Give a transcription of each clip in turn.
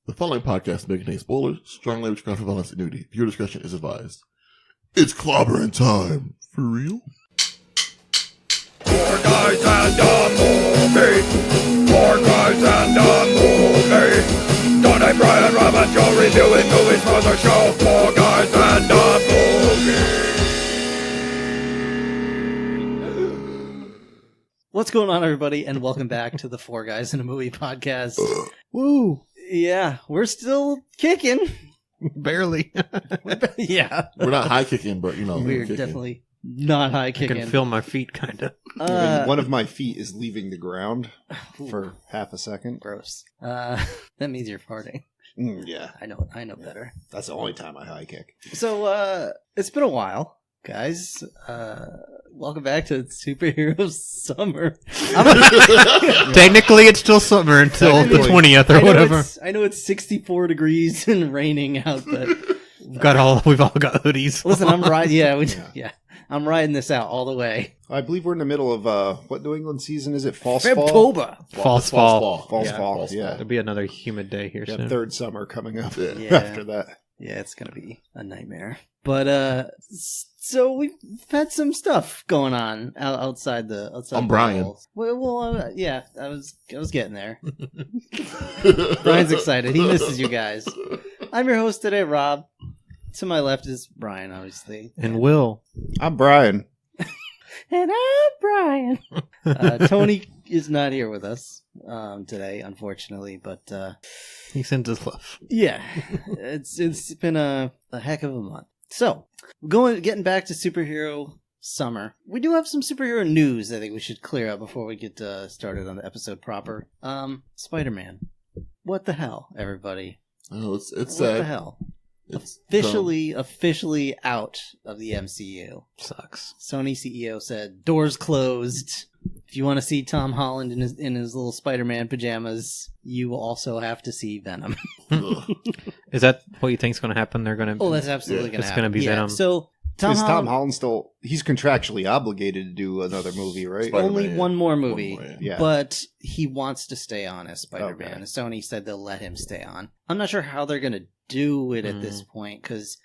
The following podcast may contain spoilers, strong language, ground for violence, and nudity. Viewer discretion is advised. It's clobbering time. For real? Four guys and a movie. Four guys and a movie. Donnie, Brian, Rob, and Joe reviewing movies for the show. Four guys and a movie. What's going on, everybody, and welcome back to the Four Guys in a Movie podcast. Woo! Yeah, we're still kicking. Barely. Yeah. We're not high kicking, but you know. We're kicking. Definitely not high I kicking. can feel my feet, kind of. One of my feet is leaving the ground for half a second. Gross. That means you're farting. Yeah, I know better. that's the only time I high kick. So, it's been a while, guys. Welcome back to Superhero Summer. Technically, it's still summer until the 20th or whatever. I know it's 64 degrees and raining out, but We've all got hoodies. listen, I'm riding. Yeah, I'm riding this out all the way. I believe we're in the middle of what New England season is it? False fall. Febtober. False fall. False Yeah. fall. False Yeah, There'll be another humid day here yeah. soon. Third summer coming up. Yeah. After that. Yeah, it's gonna be a nightmare. But so we've had some stuff going on outside the. I'm Brian. walls. Well, yeah, I was getting there. Brian's excited. He misses you guys. I'm your host today, Rob. To my left is Brian, obviously, And Will. I'm Brian. and I'm Brian. Tony is not here with us today, unfortunately, but. He sends his love. Yeah, it's been a heck of a month. So, getting back to superhero summer. We do have some superhero news I think we should clear up before we get started on the episode proper. Spider-Man. What the hell, everybody? Oh, it's What sad. the hell? It's Officially out of the MCU. Sucks. Sony CEO said, doors closed. If you want to see Tom Holland in his little Spider-Man pajamas, you will also have to see Venom. Is that what you think's going to happen? They're going to. Oh, that's absolutely going to happen. It's going to be Venom. So Is Tom Holland still? He's contractually obligated to do another movie, right? Spider- only Spider-Man. one more movie, One more, yeah. but he wants to stay on as Spider-Man. Okay. And Sony said they'll let him stay on. I'm not sure how they're going to do it at this point because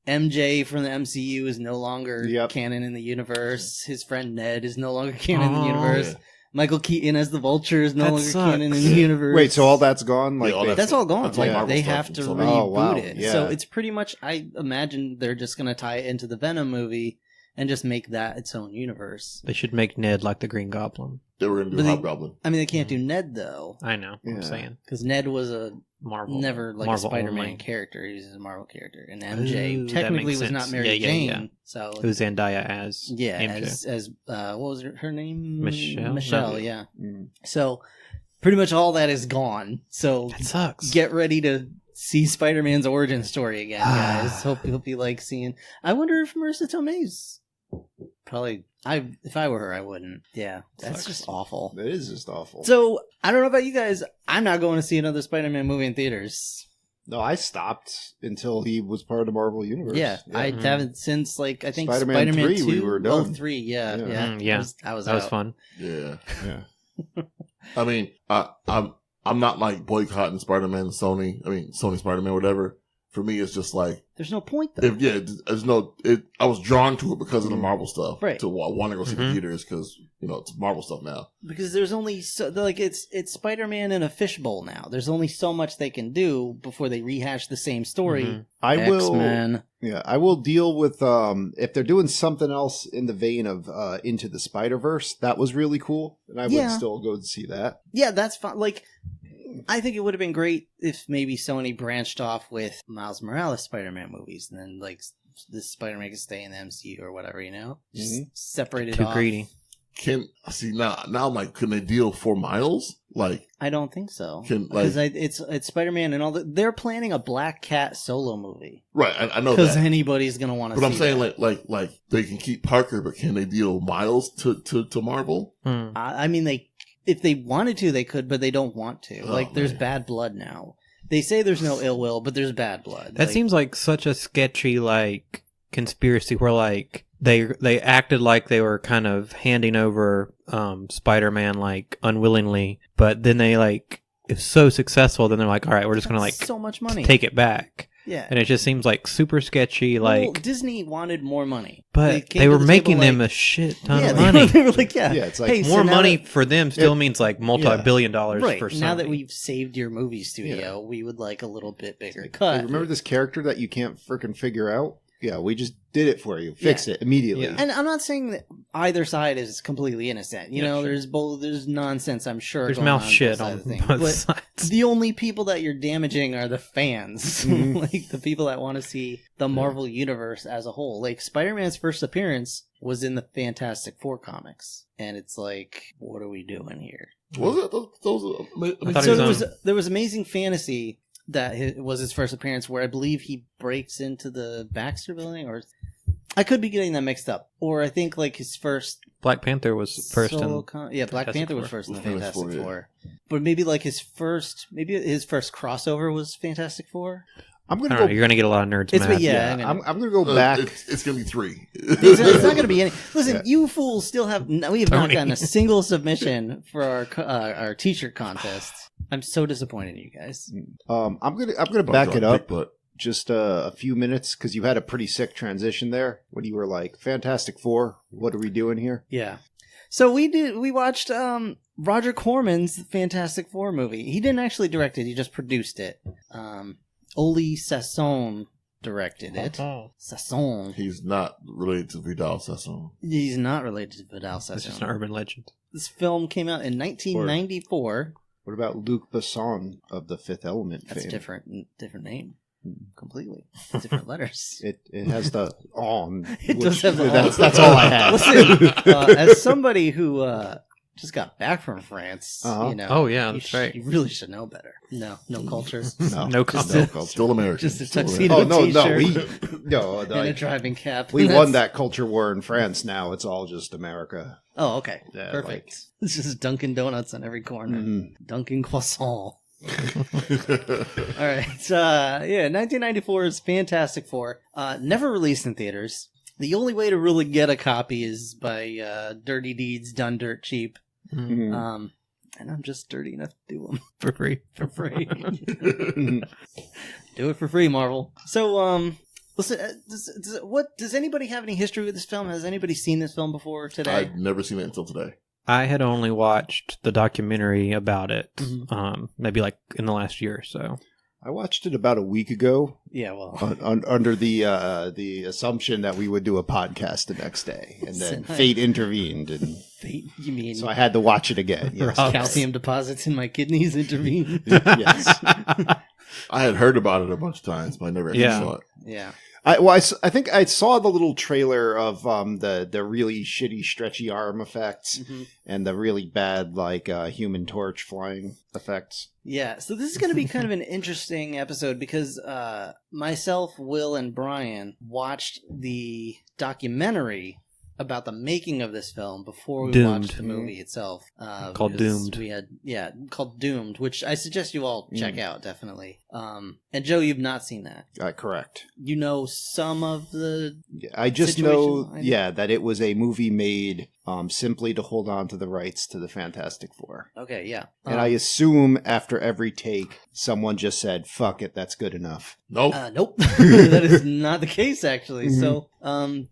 MJ from the MCU is no longer Yep. canon in the universe. His friend Ned is no longer canon in the universe. yeah. Michael Keaton as the Vulture is no That longer sucks. canon in the universe. Wait, so all that's gone? Like Yeah, all they- That's all gone. That's like Like, Marvel they stuff have to until reboot then. Oh, wow. it. Yeah. So it's pretty much, I imagine they're just going to tie it into the Venom movie and just make that its own universe. They should make Ned like the Green Goblin. They were going to But do they- Hobgoblin. I mean, they can't do Ned, though, I know. Yeah. I'm saying. because Ned was a Marvel. never like Marvel a Spider-Man only. character. He was a Marvel character. And MJ Ooh, that technically makes was sense. not Mary Yeah, Jane. yeah. So, Who's Zendaya as? yeah, MJ. as what was her name? Michelle? Michelle, No. yeah. Mm. So, pretty much all that is gone. So, That sucks. get ready to see Spider-Man's origin story again, guys. Hope you'll be like seeing. I wonder if Marissa Tomei's probably. If I were her, I wouldn't. Yeah, that's Sucks. just awful. It is just awful. So I don't know about you guys. I'm not going to see another Spider-Man movie in theaters. No, I stopped until he was part of the Marvel Universe. Yeah, I Mhm. haven't since like I think Spider-Man Spider-Man 3, 2. we were done. Oh, 3, yeah. Yeah. I was That was out. fun. Yeah. Yeah. I mean, I'm not like boycotting Spider-Man, Sony Spider-Man, whatever. For me, it's just like, There's no point though. I was drawn to it because of the Marvel stuff. Right. To want to go see the Mhm. theaters because, it's Marvel stuff now. Because there's only it's Spider-Man in a fishbowl now. There's only so much they can do before they rehash the same story. Mhm. I will. X-Men. Yeah, I will deal with if they're doing something else in the vein of Into the Spider-Verse. That was really cool, and I would Yeah. still go and see that. Yeah, that's fine. Like, I think it would have been great if maybe Sony branched off with Miles Morales Spider-Man movies, and then like this Spider-Man could stay in the MCU or whatever, just separate it Too off. greedy. Now I'm like, can they deal for Miles? Like, I don't think so. Can, Because like- it's Spider-Man and all that. They're planning a Black Cat solo movie. right? I know Because that. anybody's gonna want to. But I'm saying like they can keep Parker, but can they deal Miles to Marvel? Hmm. I mean, if they wanted to, they could, but they don't want to. Oh, like, there's man. bad blood now. They say there's no ill will, but there's bad blood. That seems like such a sketchy conspiracy where they acted like they were kind of handing over Spider-Man unwillingly, but then they is so successful, then they're like, all right, we're just gonna like so much money. take it back. Yeah. And it just seems like super sketchy. Well, Like, Disney wanted more money, but came they to were the making table them like, a shit ton yeah, of money. They were like, yeah, Yeah, it's like hey, so More now money that- for them still means like multi-billion dollars right for Sony. now that we've saved your movie studio, we would like a little bit bigger cut. Hey, remember this character that you can't freaking figure out? Yeah, we just did it for you. Fix it immediately. Yeah. And I'm not saying that either side is completely innocent. You know, there's both. There's nonsense. I'm sure. There's going mouth on shit both on sides of the thing. both But sides. the only people that you're damaging are the fans, like the people that want to see the Marvel universe as a whole. Like Spider-Man's first appearance was in the Fantastic Four comics, and it's like, what are we doing here? Was it? Those I thought So he was there was Amazing Fantasy that was his first appearance, where I believe he breaks into the Baxter Building, or I could be getting that mixed up. Or I think like his first Black Panther was first solo in yeah, Black Fantastic Panther was Four. first in the Fantastic Fantastic Four, Four. But maybe like his first crossover was Fantastic Four. I'm I gonna don't go. know, you're gonna get a lot of nerds It's mad. yeah, I'm gonna go back. It's gonna be 3. It's not going to be any. Listen, Yeah. you fools still have. We have not Tony. gotten a single submission for our T-shirt contest. I'm so disappointed in you guys. I'm gonna back it up just a few minutes because you had a pretty sick transition there when you were like, "Fantastic Four, what are we doing here?" Yeah. So we watched Roger Corman's Fantastic Four movie. He didn't actually direct it; he just produced it. Oli Sassoon directed it. Sassoon. He's not related to Vidal Sassoon. He's not related to Vidal It's just an Sassoon. urban legend. This film came out in 1994. What about Luc Besson of the Fifth Element That's fame? different name. Completely different letters. It has the on. It does have the that's all I have. Listen, as somebody who just got back from France, Uh-huh. you know, Oh, yeah, you that's right. You really should know better. No culture. No comment. Still American. Just a Still tuxedo. Oh no, T-shirt. no, And a driving cap. we That's- won that culture war in France. Now it's all just America. Oh, okay. Yeah, Perfect. It's just Dunkin' Donuts on every corner. Mhm. Dunkin' Croissant. All right. 1994 is Fantastic Four. Never released in theaters. The only way to really get a copy is by Dirty Deeds Done Dirt Cheap. Mhm. And I'm just dirty enough to do them For free. for free. Do it for free, Marvel. So, listen, does anybody have any history with this film? Has anybody seen this film before today? I've never seen it until today. I had only watched the documentary about it, Mhm. maybe like in the last year or so. I watched it about a week ago. Yeah, well, Under the assumption that we would do a podcast the next day, and then Nice. fate intervened, and fate, you mean so I had to watch it again. Yes, Rob. calcium deposits in my kidneys intervene? yes. I had heard about it a bunch of times, but I never actually Yeah. saw it. Yeah. I think I saw the little trailer of the really shitty stretchy arm effects Mhm. and the really bad Human Torch flying effects. Yeah, so this is going to be kind of an interesting episode because myself, Will, and Brian watched the documentary about the making of this film before we Doomed. watched the movie itself. Called because Doomed. We had called Doomed, which I suggest you all check out definitely. And Joe, you've not seen that. Correct. You know some of the Yeah, I just Situation? know, that it was a movie made simply to hold on to the rights to the Fantastic Four. okay, yeah, And I assume after every take, someone just said, fuck it, that's good enough. Nope. nope, that is not the case actually. Mhm. So,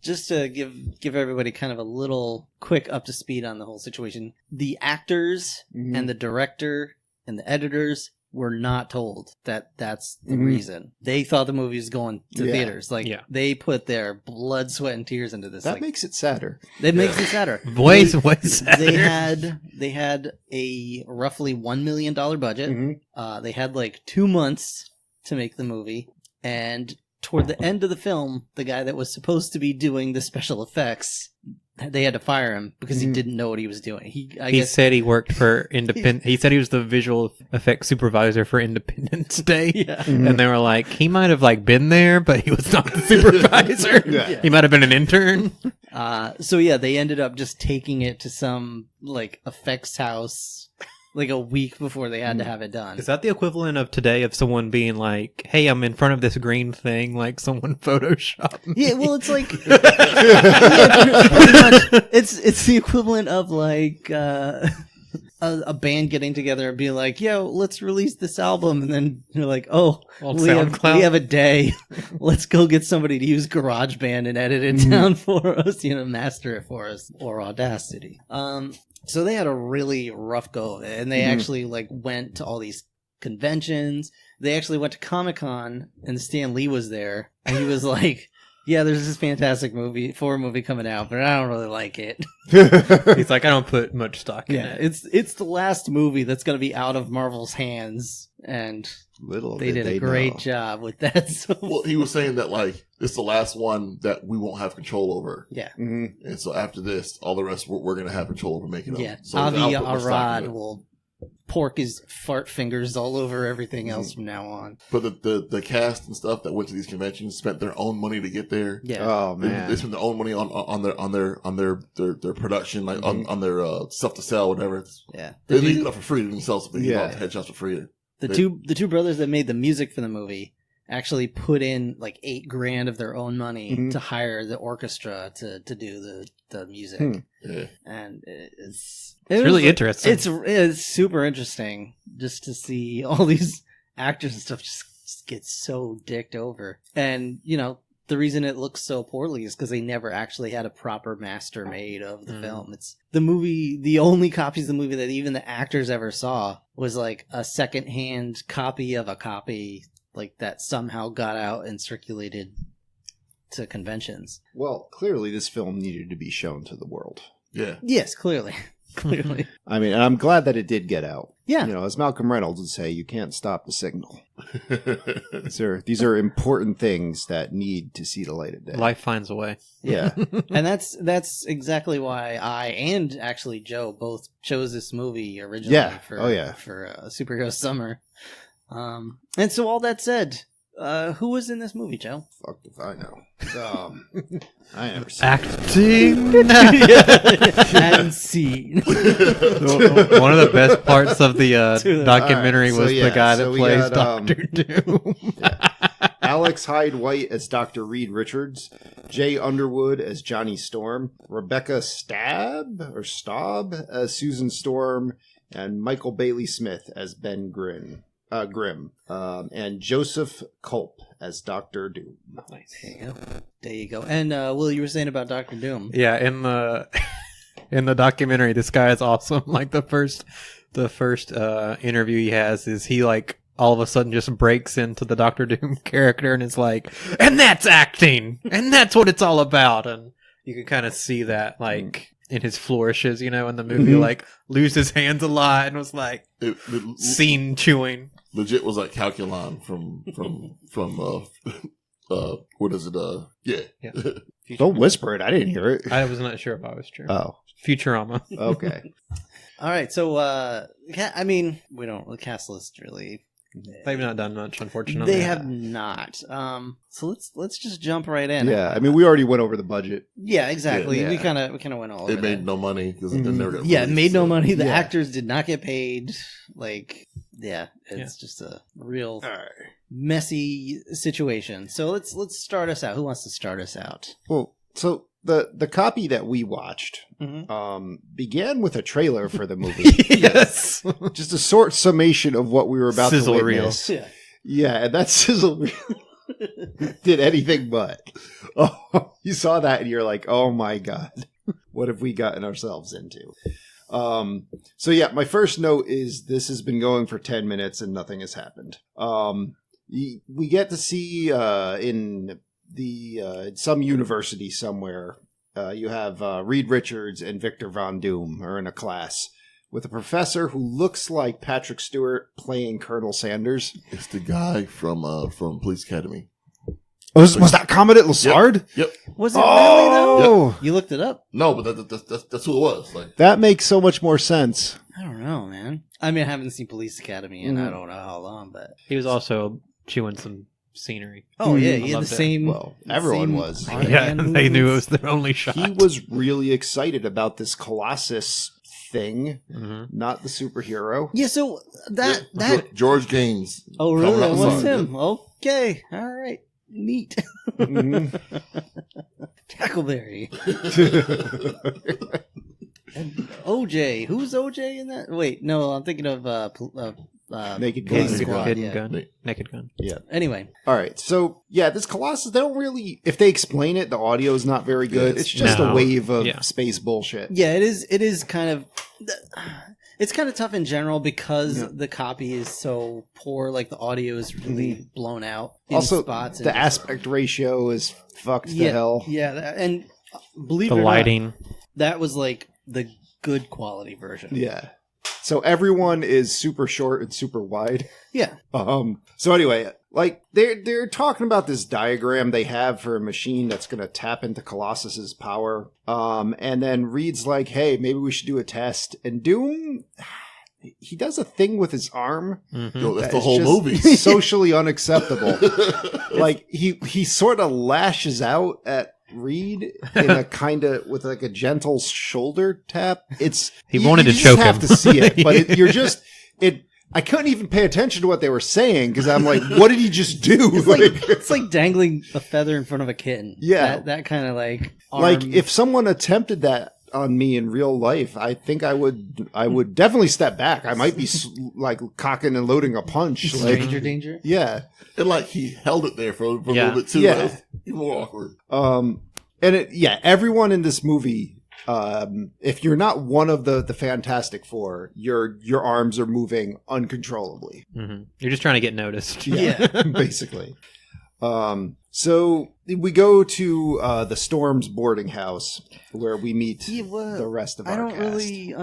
just to give everybody kind of a little quick up to speed on the whole situation, the actors Mhm. and the director and the editors were not told that that's the Mhm. reason. They thought the movie was going to Yeah. theaters. Like Yeah. they put their blood, sweat, and tears into this. That like, makes it sadder. that makes it sadder. Way They sadder. they had a roughly $1 million budget. Mhm. They had like 2 months to make the movie, and toward the end of the film, the guy that was supposed to be doing the special effects, they had to fire him because he Mhm. didn't know what he was doing. He He said he worked for Independent. He said he was the visual effects supervisor for Independence Day. yeah. Mhm. And they were like, he might have been there, but he was not the supervisor. Yeah. He might have been an intern. So yeah, they ended up just taking it to some like effects house like a week before they had to have it done. Is that the equivalent of today of someone being like, hey, I'm in front of this green thing, like someone photoshopped me? Yeah, well, it's like yeah, pretty much. It's the equivalent of like a band getting together and being like, yo, let's release this album. And then you're like, oh, Old we SoundCloud. have a day. Let's go get somebody to use GarageBand and edit it down for us, master it for us, or Audacity. So they had a really rough go of it. And they actually went to all these conventions. They actually went to Comic-Con and Stan Lee was there. And he was like, yeah, there's this fantastic horror movie coming out, but I don't really like it. He's like, I don't put much stock in it. It's the last movie that's going to be out of Marvel's hands, and they did a great job with that. So. Well, he was saying that it's the last one that we won't have control over. Yeah. Mm-hmm. And so after this, all the rest we're going to have control over making them. Yeah. So Avi Arad will pork his fart fingers all over everything else from now on. But the cast and stuff that went to these conventions spent their own money to get there. Yeah. Oh man, they spent their own money on their production, on their stuff to sell, whatever. Yeah. They didn't get it for free. They didn't sell something. Yeah. Headshots for free. The two brothers that made the music for the movie actually put in $8,000 of their own money to hire the orchestra to do the music. Yeah. And it's really interesting. It's super interesting just to see all these actors and stuff just get so dicked over. And, the reason it looks so poorly is because they never actually had a proper master made of the film. It's the movie, the only copies of the movie that even the actors ever saw was a secondhand copy of a copy that somehow got out and circulated to conventions. Well, clearly this film needed to be shown to the world. Yeah. Yes, clearly. I mean, I'm glad that it did get out. Yeah. As Malcolm Reynolds would say, you can't stop the signal. These are important things that need to see the light of day. Life finds a way. Yeah. And that's exactly why I and actually Joe both chose this movie originally for Superhero Summer. And so all that said, who was in this movie, Joe? Fuck if I know. I never seen Acting. And scene. One of the best parts of the documentary was the guy that plays Dr. Doom. Alex Hyde White as Dr. Reed Richards, Jay Underwood as Johnny Storm, Rebecca Staub as Susan Storm, and Michael Bailey Smith as Ben Grimm. And Joseph Culp as Dr. Doom. Nice. There you go. And Will, you were saying about Dr. Doom. Yeah, in the documentary, this guy is awesome. The first interview he has is he all of a sudden just breaks into the Dr. Doom character and is like, and that's acting, and that's what it's all about. And you can kind of see that in his flourishes, in the movie, lose his hands a lot and was scene chewing. Legit was Calculon from what is it? Yeah. Don't whisper it. I didn't hear it. I was not sure if I was true. Oh. Futurama. Okay. All right. So, we don't, the cast list really. They've not done much, unfortunately. They have not. So let's just jump right in. Yeah, we already went over the budget. Yeah, exactly. Yeah. We kind of went all over it. Made no money because it never got it made no money. The Yeah. actors did not get paid. It's just a real messy situation. So let's start us out. Who wants to start us out? Well, so the copy that we watched began with a trailer for the movie. Yes. Just a short summation of what we were about Sizzle to witness. Yeah. Yeah, and that sizzle reel did anything but. Oh, you saw that and you're like, oh my God, what have we gotten ourselves into? So yeah, my first note is this has been going for 10 minutes and nothing has happened. We get to see in some university somewhere, you have Reed Richards and Victor Von Doom are in a class with a professor who looks like Patrick Stewart playing Colonel Sanders. It's the guy from Police Academy. Was that Commandant Lassard? Yep. Was it really though? Yep. You looked it up? No, but that's who it was. That makes so much more sense. I don't know, man. I haven't seen Police Academy in I don't know how long, but he was also chewing some scenery. Oh yeah, he had the same. Well, everyone was. Yeah, they knew it was their only shot. He was really excited about this Colossus thing, not the superhero. Yeah, so that George Gaines. Oh really? That was outside. him. Okay, all right, neat. Tackleberry. And OJ. Who's OJ in that? Wait, no, I'm thinking of Naked Police Gun. Squad, Hidden yeah. Gun. Naked Gun. Anyway, All right, so yeah, this Colossus, they don't really, if they explain it, the audio is not very good. Yes. It's just No. a wave of Yeah. space bullshit. yeah, it is. It is kind of. It's kind of tough in general because Yeah. the copy is so poor. Like the audio is really blown out. In Also, spots the aspect ratio is fucked yeah, to hell. Yeah, and believe The it or lighting. not, that was like the good quality version. Yeah. So everyone is super short and super wide. Yeah. So anyway, like they're talking about this diagram they have for a machine that's going to tap into Colossus's power. And then Reed's like, "Hey, maybe we should do a test." And Doom, he does a thing with his arm Mhm. Yo, that's that the is whole just movie. socially unacceptable. Like he sort of lashes out at Reed in a kind of with like a gentle shoulder tap. It's He wanted to just choke have him. to see it, but you're just it. I couldn't even pay attention to what they were saying because I'm like, what did he just do? It's like dangling a feather in front of a kitten. Yeah. that kind of like arm. Like if someone attempted that on me in real life, I think I would definitely step back. I might be like cocking and loading a punch. Like, stranger danger. yeah. And like he held it there for a Yeah. little bit too. Yeah. That was even more awkward. And everyone in this movie, if you're not one of the Fantastic Four, your arms are moving uncontrollably. Mhm. You're just trying to get noticed. Yeah. Basically. So we go to the Storm's boarding house where we meet Yeah, well, the rest of our I don't cast. really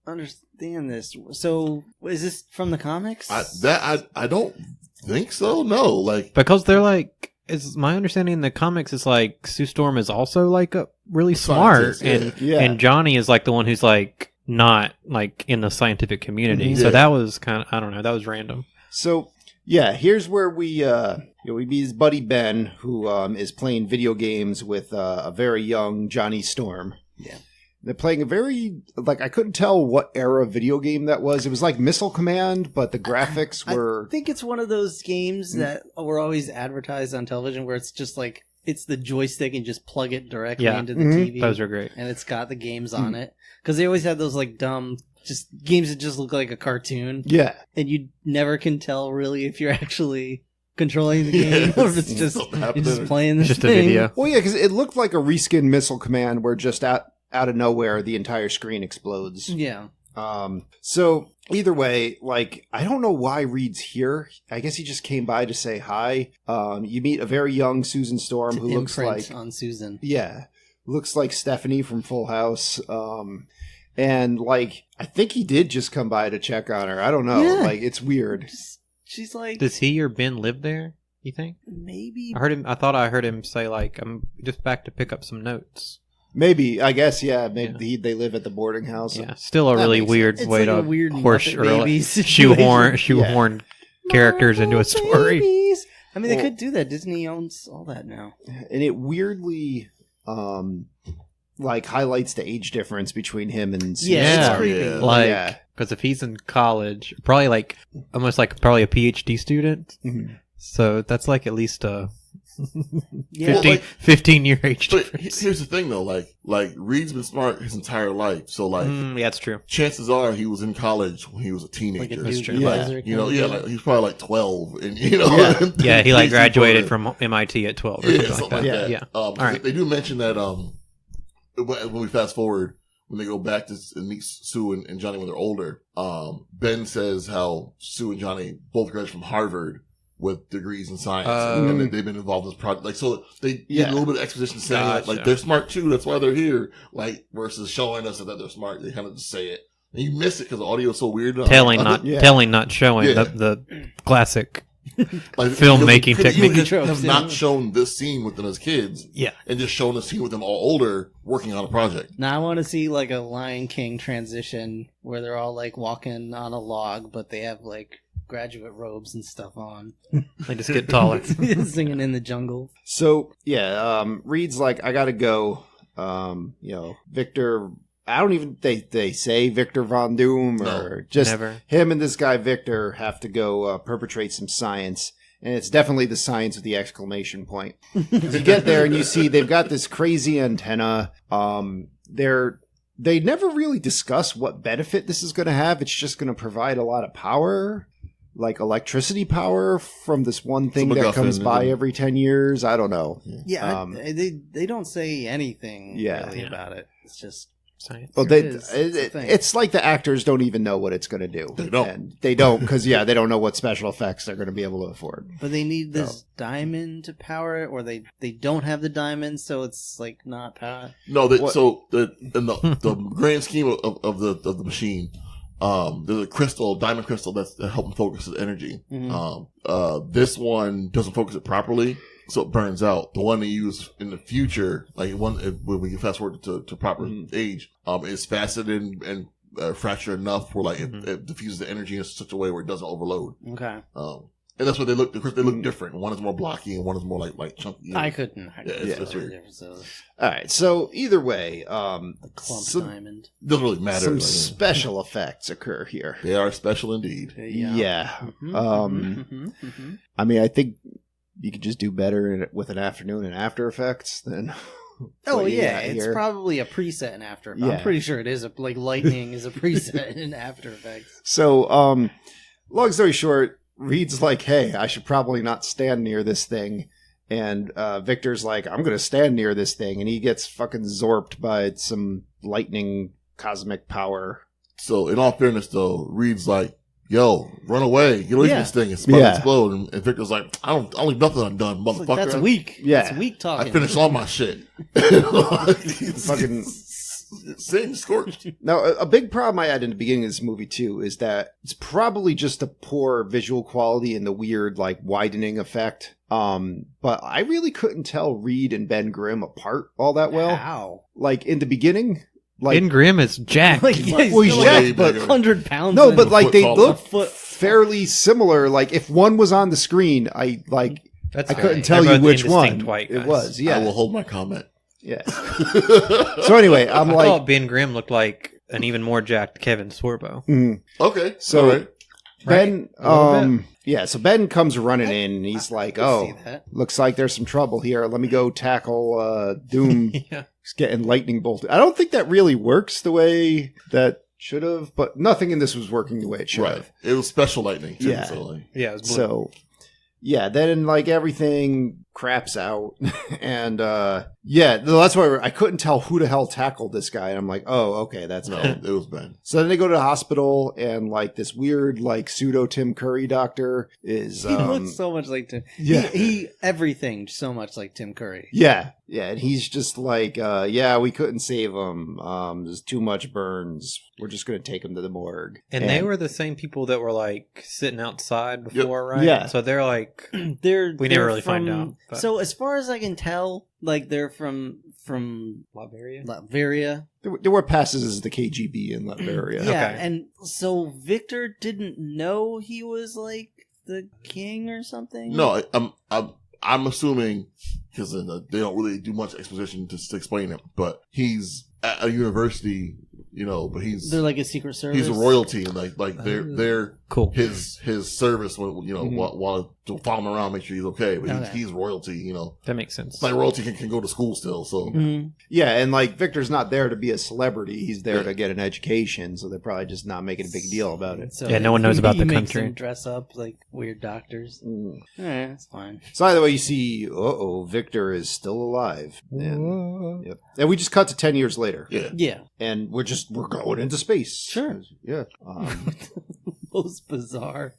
understand this. So is this from the comics? I don't think so. No, like Because they're like, is my understanding in the comics is like Sue Storm is also like a really smart, Scientist, and yeah. and Johnny is like the one who's like not like in the scientific community. Mhm. So Yeah. that was kind of, I don't know, that was random. So yeah, here's where we meet his buddy Ben, who is playing video games with a very young Johnny Storm. Yeah. They're playing a very, like, I couldn't tell what era video game that was. It was like Missile Command, but the graphics were... I think it's one of those games that were always advertised on television where it's just like it's the joystick and just plug it directly Yeah. into the Mhm. TV. Those are great. And it's got the games on it because they always had those like dumb just games that just look like a cartoon, Yeah. and you never can tell really if you're actually controlling the game or if it's just something you're happened just there. playing this Just a thing. video. Well, yeah, because it looked like a reskin Missile Command where just out of nowhere the entire screen explodes. Yeah. So either way, like, I don't know why Reed's here. I guess he just came by to say hi. You meet a very young Susan Storm who looks Imprint like, on Susan. yeah, looks like Stephanie from Full House. And like, I think he did just come by to check on her. I don't know. Yeah. Like, it's weird. She's like Does he or Ben live there, you think? maybe I thought I heard him say like, I'm just back to pick up some notes. Maybe, I guess, yeah. Maybe they live at the boarding house. Yeah, still a That really makes weird It's way like a to weird horse Muppet or like, Babies situation. shoehorn characters into a story. Babies. I mean, they Well- could do that. Disney owns all that now. And it weirdly, like, highlights the age difference between him and Susan. Yeah. it's creepy. Yeah. Like, Yeah. because if he's in college, probably like almost like probably a PhD student. Mhm. So that's like at least a Yeah. 15-year age But difference. here's the thing, though. Like Reed's been smart his entire life, so like Yeah, that's true. chances are he was in college when he was a teenager. Like a true. new Yeah. advisor You know, kind yeah, of like deal. he's probably like 12, and you know, Yeah. Yeah, he like PhD graduated program. from MIT at 12 or Yeah, something like something that. like that. Yeah. All right. They do mention that when we fast forward, when they go back to meet Sue and Johnny when they're older, Ben says how Sue and Johnny both graduated from Harvard with degrees in science, and that they've been involved in this project. Like, so they Yeah. did a little bit of exposition saying that, Gotcha. like, they're smart too, that's why they're here, like, versus showing us that they're smart. They kind of just say it. And you miss it because the audio is so weird. Telling, not Yeah. telling, not showing. Yeah. The classic. like, filmmaking because they technique. could have not shown this scene with them as kids, Yeah. and just shown the scene with them all older working on a project. Now I want to see like a Lion King transition where they're all like walking on a log, but they have like graduate robes and stuff on, They just get taller. singing in the jungle. So, yeah, Reed's like, I gotta go. Victor, I don't even, they say Victor Von Doom, or just Never. him and this guy Victor have to go perpetrate some science. And it's definitely the science with the exclamation point. 'Cause you get there and you see they've got this crazy antenna. they never really discuss what benefit this is going to have. It's just going to provide a lot of power, like electricity power from this one thing that comes by every 10 years. I don't know. Yeah, they don't say anything really about it. It's just science. Well, it's like the actors don't even know what it's going to do. They don't. And they don't because, they don't know what special effects they're going to be able to afford. But they need this diamond to power it, or they don't have the diamond, so it's like not power. No, in the grand scheme of the machine, there's a diamond crystal that helps focus the energy. Mm-hmm. This one doesn't focus it properly, so it burns out. The one they use in the future, when we can fast forward to proper age, is faceted and fractured enough where it diffuses the energy in such a way where it doesn't overload. Okay. And that's what they look. Of course, they look different. One is more blocky, and one is more like chunky. I couldn't. It's weird. All right. So either way, the clump diamond doesn't really matter. Some special effects occur here. They are special indeed. Yeah. I mean, I think you could just do better with an afternoon and After Effects than. It's probably a preset in After Effects. I'm pretty sure it is. Lightning is a preset in After Effects. So, long story short, Reed's like, hey, I should probably not stand near this thing. And Victor's like, I'm going to stand near this thing. And he gets fucking zorped by some lightning cosmic power. So, in all fairness, though, Reed's like, yo, run away. Get away from this thing. It's about to explode. And Victor's like, I don't leave nothing undone, motherfucker. Like, that's weak. Yeah. That's weak talking. I finished all my shit. Fucking same scorched. Now, a big problem I had in the beginning of this movie, too, is that it's probably just a poor visual quality and the weird, widening effect. But I really couldn't tell Reed and Ben Grimm apart all that well. How? In the beginning... Ben Grimm is jacked. He's jacked, but 100 pounds. No, but they look foot fairly similar. If one was on the screen, I couldn't tell you which one it was. Yeah, I will hold my comment. Yeah. So anyway, I thought Ben Grimm looked like an even more jacked Kevin Sorbo. Okay, so all right. Ben, so Ben comes running in and he's like, "Oh, looks like there's some trouble here. Let me go tackle Doom." He's getting lightning bolted. I don't think that really works the way that should have, but nothing in this was working the way it should have. It was special lightning, too. Yeah. It was blue. So, then everything craps out. And, that's why I couldn't tell who the hell tackled this guy. And I'm like, oh, okay, that's Ben. It was Ben. So then they go to the hospital, and this weird pseudo Tim Curry doctor is. He looks so much like Tim. Yeah, he everything so much like Tim Curry. Yeah, and he's just like, we couldn't save him. There's too much burns. We're just going to take him to the morgue. And they were the same people that were sitting outside before, right? Yeah. So they're we never really find out. But. So as far as I can tell, they're from Latveria. There were passes as the KGB in Latveria. Yeah, okay. And so Victor didn't know he was the king or something. No, I'm assuming because they don't really do much exposition to explain it, but he's at a university. But they're like a secret service. He's a royalty, and they're cool. His service, while to follow him around, make sure he's okay. But he's royalty, That makes sense. Royalty can go to school still, so yeah, and Victor's not there to be a celebrity; he's there to get an education. So they're probably just not making a big deal about it. So no one knows about the makes country. them dress up like weird doctors. That's fine. So either way, you see, Victor is still alive, and and we just cut to 10 years later. Yeah, and we're going into space. Sure. Yeah. Most bizarre.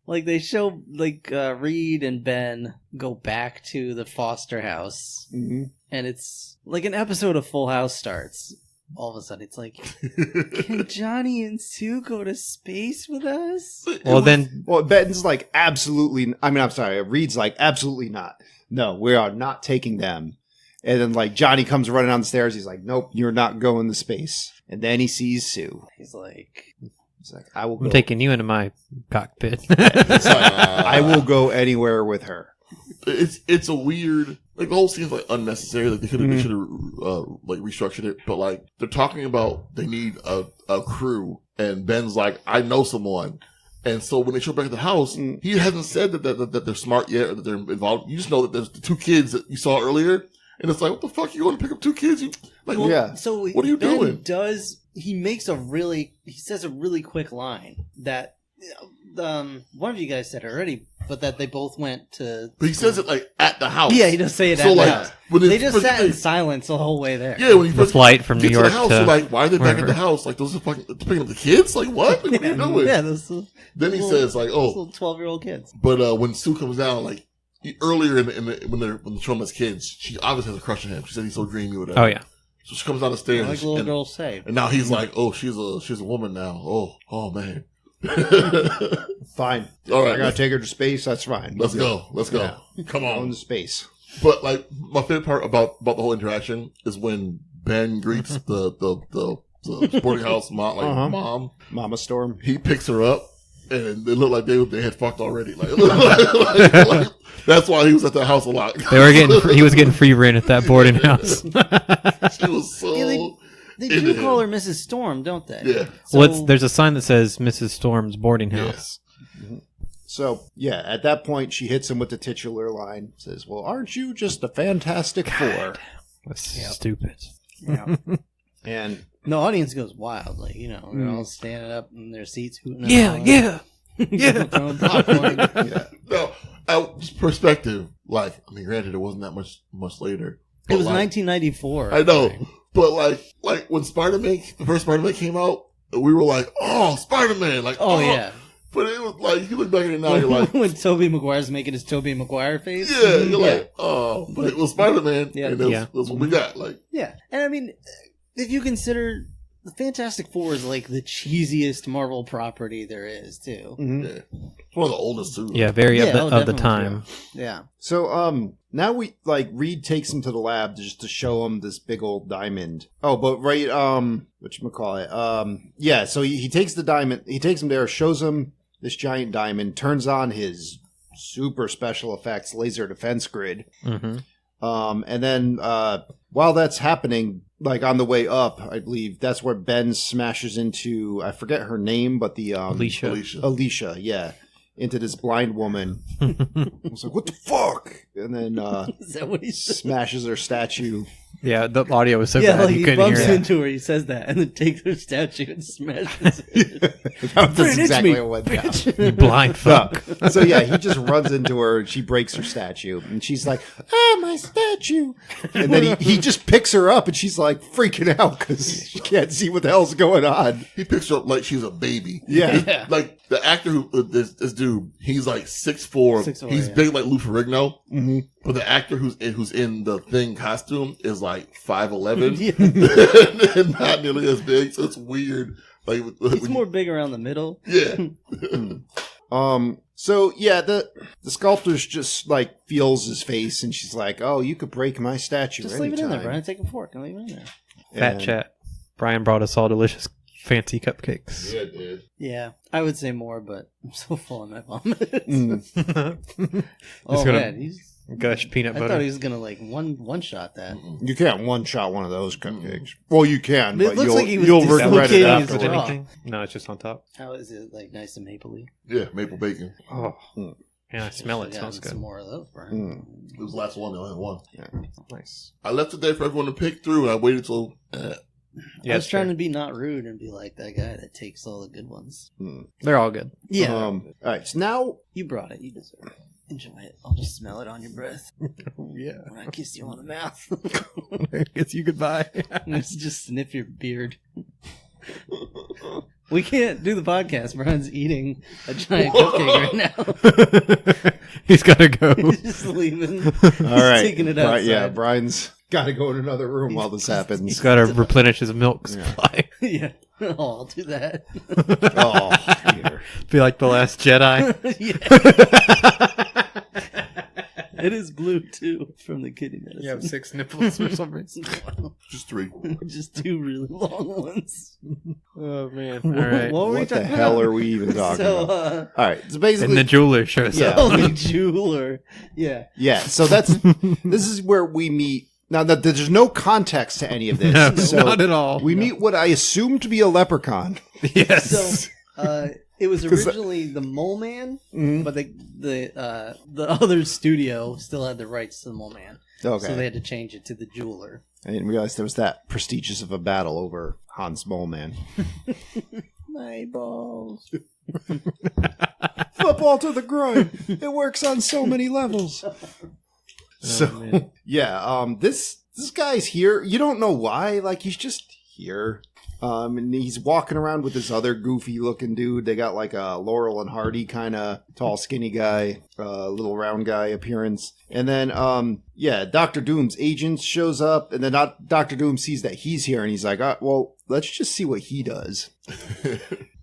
They show Reed and Ben go back to the Foster house, and it's an episode of Full House starts. All of a sudden, it's can Johnny and Sue go to space with us? Well, Ben's absolutely. I'm sorry. Reed's absolutely not. No, we are not taking them. And then Johnny comes running down the stairs. He's like, nope, you're not going to space. And then he sees Sue. He's like, I will go. I'm taking you into my cockpit. I will go anywhere with her. It's a weird, the whole scene's unnecessary. They should have restructured it. But they're talking about they need a crew, and Ben's like, I know someone. And so when they show back at the house, he hasn't said that they're smart yet or that they're involved. You just know that there's the two kids that you saw earlier. And it's what the fuck? You want to pick up two kids? Like, Well, Yeah. So What are you Ben doing? He says a really quick line that one of you guys said already, but that they both went to. but he says it like at the house. Yeah, he does say it So at like the house. when They it's just first- sat in silence the whole way there. Yeah, when he The first flight from gets New York to the house, to you're like, why are they back at the wherever. house? Like those are fucking picking up the kids. Like what? Like, what are you doing? Yeah, those little, Then he says like, oh, little 12-year-old kids. but when Sue comes down, like earlier when they're showing him as kids, she obviously has a crush on him. She said he's so dreamy, whatever. Oh yeah. So she comes down the stairs, Like little girls say. and now he's like, oh, she's a woman now. Oh man. Fine. All right, I gotta take her to space. That's fine. let's go. Come On on. to space. But like my favorite part about the whole interaction is when Ben greets the boarding house mom, like Uh-huh. mom. Mama Storm. He picks her up, and it looked like they had fucked already. Like, it looked like that's why he was at the house a lot. They were getting. He was getting free rent at that boarding house. She was so. Yeah, they into do him. call her Mrs. Storm, don't they? Yeah. So, Well, there's a sign that says Mrs. Storm's boarding house. So, yeah, at that point, she hits him with the titular line. Says, well, aren't you just a Fantastic Four? That's stupid. yeah. And The audience goes wild. Like, they're all standing up in their seats, hooting. and Yeah, hollering. yeah. Throwing popcorn. yeah. No, just perspective. Like, I mean, granted, it wasn't that much later. It was like, 1994. I know, but like when the first Spider-Man came out, we were like, "Oh, Spider-Man!" Like, Oh, yeah. But it was like you look back at it now, you're like, when Tobey Maguire's making his Tobey Maguire face. "Yeah," you're like, "Oh," but it was Spider-Man, Yeah. and that's, Yeah. that's what we got. Like, Yeah. And I mean, if you consider the Fantastic Four is like the cheesiest Marvel property there is, too. Mhm. yeah, it's one of the oldest too. Yeah, very Yeah, of the definitely, time. Yeah. So, now Reed takes him to the lab just to show him this big old diamond. Oh, but right, whatchamacallit? Yeah, so he takes the diamond, he takes him there, shows him this giant diamond, turns on his super special effects laser defense grid. hmm And then, while that's happening, like on the way up, I believe that's where Ben smashes into, I forget her name, but the, Alicia. Alicia, yeah, into this blind woman. I was like, what the fuck? And then, Is that what he said? smashes her statue. Yeah, the audio was so Yeah, bad like you he couldn't bumps hear it. into her, he says that, and then takes her statue and smashes it. That's it's exactly me, what went down. You blind fuck. So yeah, he just runs into her and she breaks her statue. And she's like, my statue. And then he just picks her up and she's like freaking out because she can't see what the hell's going on. He picks her up like she's a baby. Yeah. Yeah. Like the actor who this dude, he's like 6'4". 6'4", He's yeah. big like Lou Ferrigno. Mm-hmm. But the actor who's in the Thing costume is like 5'11", Yeah. and not nearly as big. So it's weird. Like He's more big around the middle. yeah. So yeah, the sculptor's just like feels his face and she's like, oh, you could break my statue Just anytime. leave it in there, Brian. Take a fork and leave it in there. Fat And- chat. Brian brought us all delicious, fancy cupcakes. Yeah, dude. Yeah, I would say more, but I'm so full of my vomit. Mm. Oh gonna man, he's. gush peanut I butter. thought he was gonna like one shot that. You can't one shot one of those cupcakes. Well, you can, It but looks you'll, like he was you'll regret it dislocating his afterwards. jaw. anything? No, it's just on top. How is it like nice and mapley? Yeah, maple bacon. Oh, yeah, I smell it. Should've Smells gotten some good. more of those, Brian. Mm. It was the last one. They only had one. Nice. I left it there for everyone to pick through, and I waited till. I was trying to be not rude and be like that guy that takes all the good ones. They're all good. Yeah, All right. So now, you brought it. You deserve it. Enjoy it. I'll just smell it on your breath Yeah. when I kiss you on the mouth. It's you goodbye. Let's just sniff your beard. We can't do the podcast. Brian's eating a giant cupcake right now. He's got to go. He's just leaving. all right. taking it outside. Yeah, Brian's got to go in another room while this happens. He's got to replenish his milk supply. Yeah. Oh, I'll do that. Oh, Peter. Be like the Last Jedi. Yeah. It is blue too from the kidney medicine. You have 6 nipples for some reason. Just 3. Just 2 really long ones. Oh man! All right. What were we What the talking hell about? are we even talking So, about? All right. So basically, And the jeweler shows Yeah. up. oh, the jeweler. Yeah. yeah. So this is where we meet. Now, there's no context to any of this. No, so not at all. we meet what I assume to be a leprechaun. Yes. So, it was originally the Mole Man, Mhm. but the other studio still had the rights to the Mole Man. Okay. So they had to change it to the jeweler. I didn't realize there was that prestigious of a battle over Hans Mole Man. My balls. Football to the groin. It works on so many levels. man. This guy's here. You don't know why. Like, he's just here. And he's walking around with this other goofy looking dude. They got like a Laurel and Hardy kind of tall, skinny guy, little round guy appearance. And then, Dr. Doom's agent shows up, and then Dr. Doom sees that he's here, and he's like, well, let's just see what he does.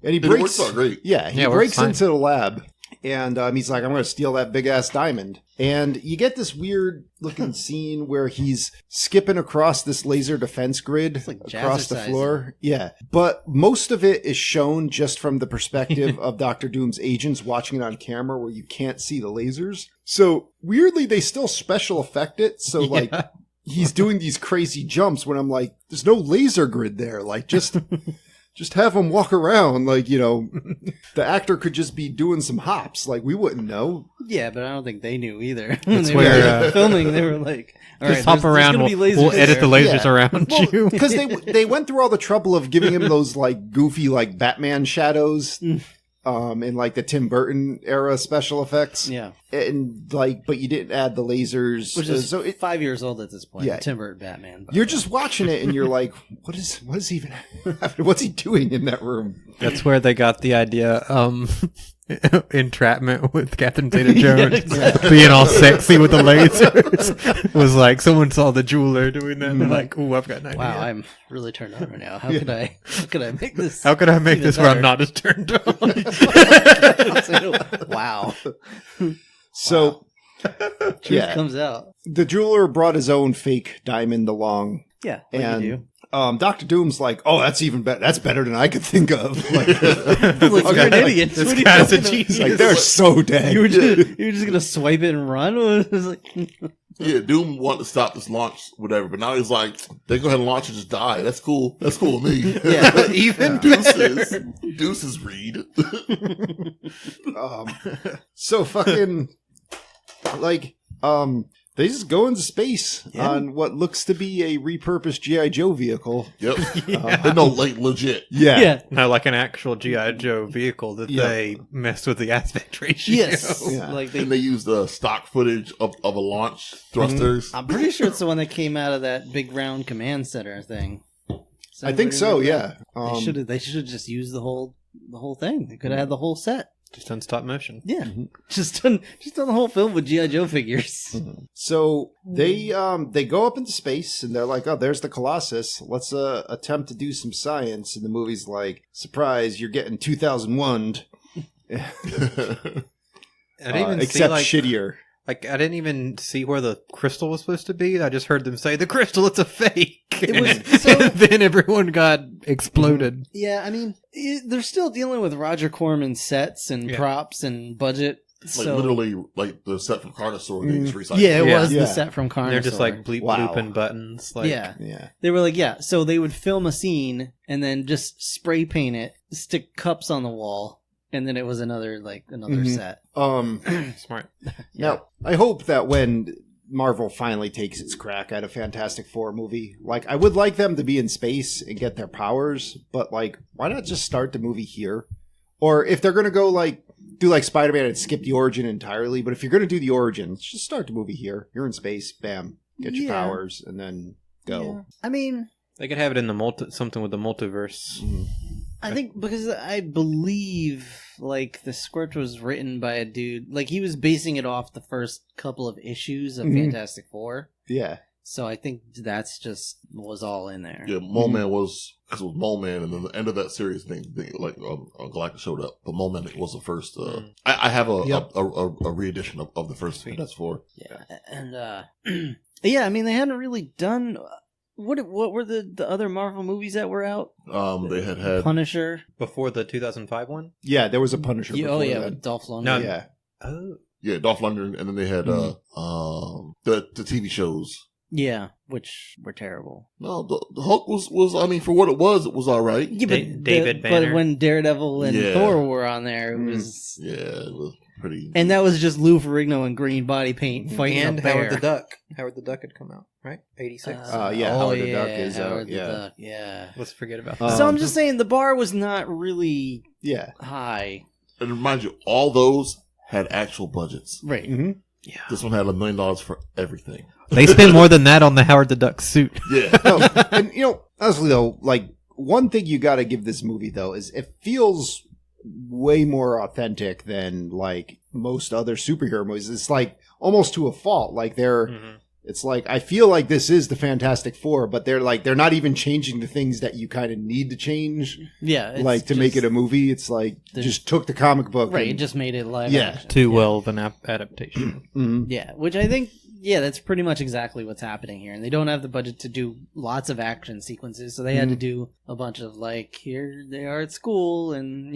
And he breaks. It works out great. Yeah, he breaks into the lab. And he's like, I'm going to steal that big-ass diamond. And you get this weird-looking scene where he's skipping across this laser defense grid like across the jazzercising. floor. Yeah. But most of it is shown just from the perspective of Dr. Doom's agents watching it on camera where you can't see the lasers. So, weirdly, they still special effect it. So, like, he's doing these crazy jumps when I'm like, there's no laser grid there. Like, just have him walk around. Like, you know, the actor could just be doing some hops. Like, we wouldn't know. Yeah, but I don't think they knew either. That's They where, were filming, they were like, all Just right, hop around. There's gonna be We'll lasers edit the there. lasers around you. Because they went through all the trouble of giving him those, like, goofy, like, Batman shadows. In, like, the Tim Burton era special effects. Yeah. And, like, but you didn't add the lasers. Which is so it, 5 years old at this point. Yeah. Tim Burton Batman. you're just watching it and you're like, what is even happening? What's he doing in that room? That's where they got the idea. Entrapment with Catherine Zeta-Jones exactly. being all sexy with the lasers. Was like someone saw the jeweler doing that. And they're like, "Ooh, I've got an idea. Wow, I'm really turned on right now. How could I make this? How could I make even this where I'm better? not as turned on?" Wow. So, Truth comes out. the jeweler brought his own fake diamond along. Yeah. Like And you do. Dr. Doom's like, oh, that's even better. That's better than I could think of. Like, Like, you're an idiot. This What are you guy's a talking about? genius. like, they're so dead. You were just gonna swipe it and run? It was like, Yeah, Doom wanted to stop this launch, whatever, but now he's like, they go ahead and launch and just die. That's cool. That's cool with me. yeah. Even Deuces read. So fucking, like, they just go into space on what looks to be a repurposed G.I. Joe vehicle. Yep. No, like, legit. Yeah. no, like an actual GI Joe vehicle that they messed with the aspect ratio. Yes. Yeah. Like And they used the stock footage of a launch thrusters. I'm pretty sure it's the one that came out of that big round command center thing. Does I think anybody so, remember yeah. that? They should have just used the whole thing. They could have had the whole set. Just on stop motion. Yeah. Just done the whole film with G.I. Joe figures. So they go up into space and they're like, oh, there's the Colossus. Let's attempt to do some science. And the movie's like, surprise, you're getting 2001. I didn't even Except see, shittier. like I didn't even see where the crystal was supposed to be. I just heard them say the crystal. It's a fake. It was so- and then everyone got exploded. Yeah, I mean, they're still dealing with Roger Corman sets and Yeah. props and budget. Like, So literally, like, the set from Carnosaur they just recycled. yeah, it Yeah. was Yeah. the set from Carnosaur. They're just like bleep Wow. blooping buttons. Like, yeah. Yeah. They were like, yeah. So they would film a scene and then just spray paint it, stick cups on the wall, and then it was another Mhm. set. smart. Now, I hope that when Marvel finally takes its crack at a Fantastic Four movie, like, I would like them to be in space and get their powers, but, like, why not just start the movie here? Or if they're going to go, like, do like Spider-Man and skip the origin entirely, but if you're going to do the origin, just start the movie here. You're in space, bam, get your Yeah. powers, and then go. Yeah. I mean, They could have it in the something with the multiverse. I think because I believe like the script was written by a dude, like he was basing it off the first couple of issues of Fantastic Four. Yeah. So I think that's just was all in there. Yeah, Mole Man was, because it was Mole Man, and then the end of that series thing like, Galactus showed up. But Mole Man was the first, I have a re-edition of the first Fantastic Four. Yeah, and yeah, I mean they hadn't really done. What were the other Marvel movies that were out? They had Punisher. Before the 2005 one? Yeah, there was a Punisher Oh before yeah, that. with Dolph Lundgren. No. Yeah. Oh. Dolph Lundgren, and then they had the TV shows. Yeah, which were terrible. No, the Hulk was. I mean, for what it was all right. Yeah, but David Banner. But when Daredevil and Yeah. Thor were on there, it was. Yeah, it was pretty. And that was just Lou Ferrigno in green body paint fighting And a bear. Howard the Duck. Howard the Duck had come out, right? 86. Howard the Duck is Howard the yeah. Duck, yeah. Let's forget about that. So I'm just saying the bar was not really Yeah. high. And remind you, all those had actual budgets. Right. Mm-hmm. Yeah. This one had $1 million for everything. They spent more than that on the Howard the Duck suit. Yeah. No, and honestly though, like one thing you got to give this movie though is it feels way more authentic than like most other superhero movies. It's like almost to a fault. Like it's like I feel like this is the Fantastic Four, but they're not even changing the things that you kind of need to change. Yeah. it's Like to make just- it a movie, it's like There's- just took the comic book, Right, it and- just made it live Yeah. action. Too well of an adaptation. Mhm. Yeah, which I think, that's pretty much exactly what's happening here. And they don't have the budget to do lots of action sequences, so they had to do a bunch of, like, here they are at school and,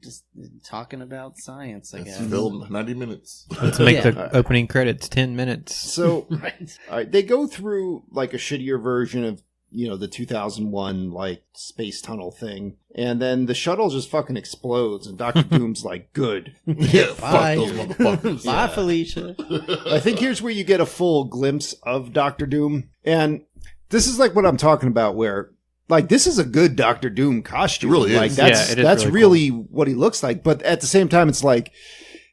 just talking about science, I It's guess. filmed 90 minutes. Let's make Yeah. the opening credits 10 minutes. So Right. they go through like a shittier version of the 2001 like space tunnel thing, and then the shuttle just fucking explodes, and Doctor Doom's like, "Good." Yeah, Bye. fuck those motherfuckers. Bye, Felicia. I think here's where you get a full glimpse of Doctor Doom, and this is like what I'm talking about, where like this is a good Doctor Doom costume. It really is. Like that's Yeah, it is that's really really what he looks like, but at the same time, it's like.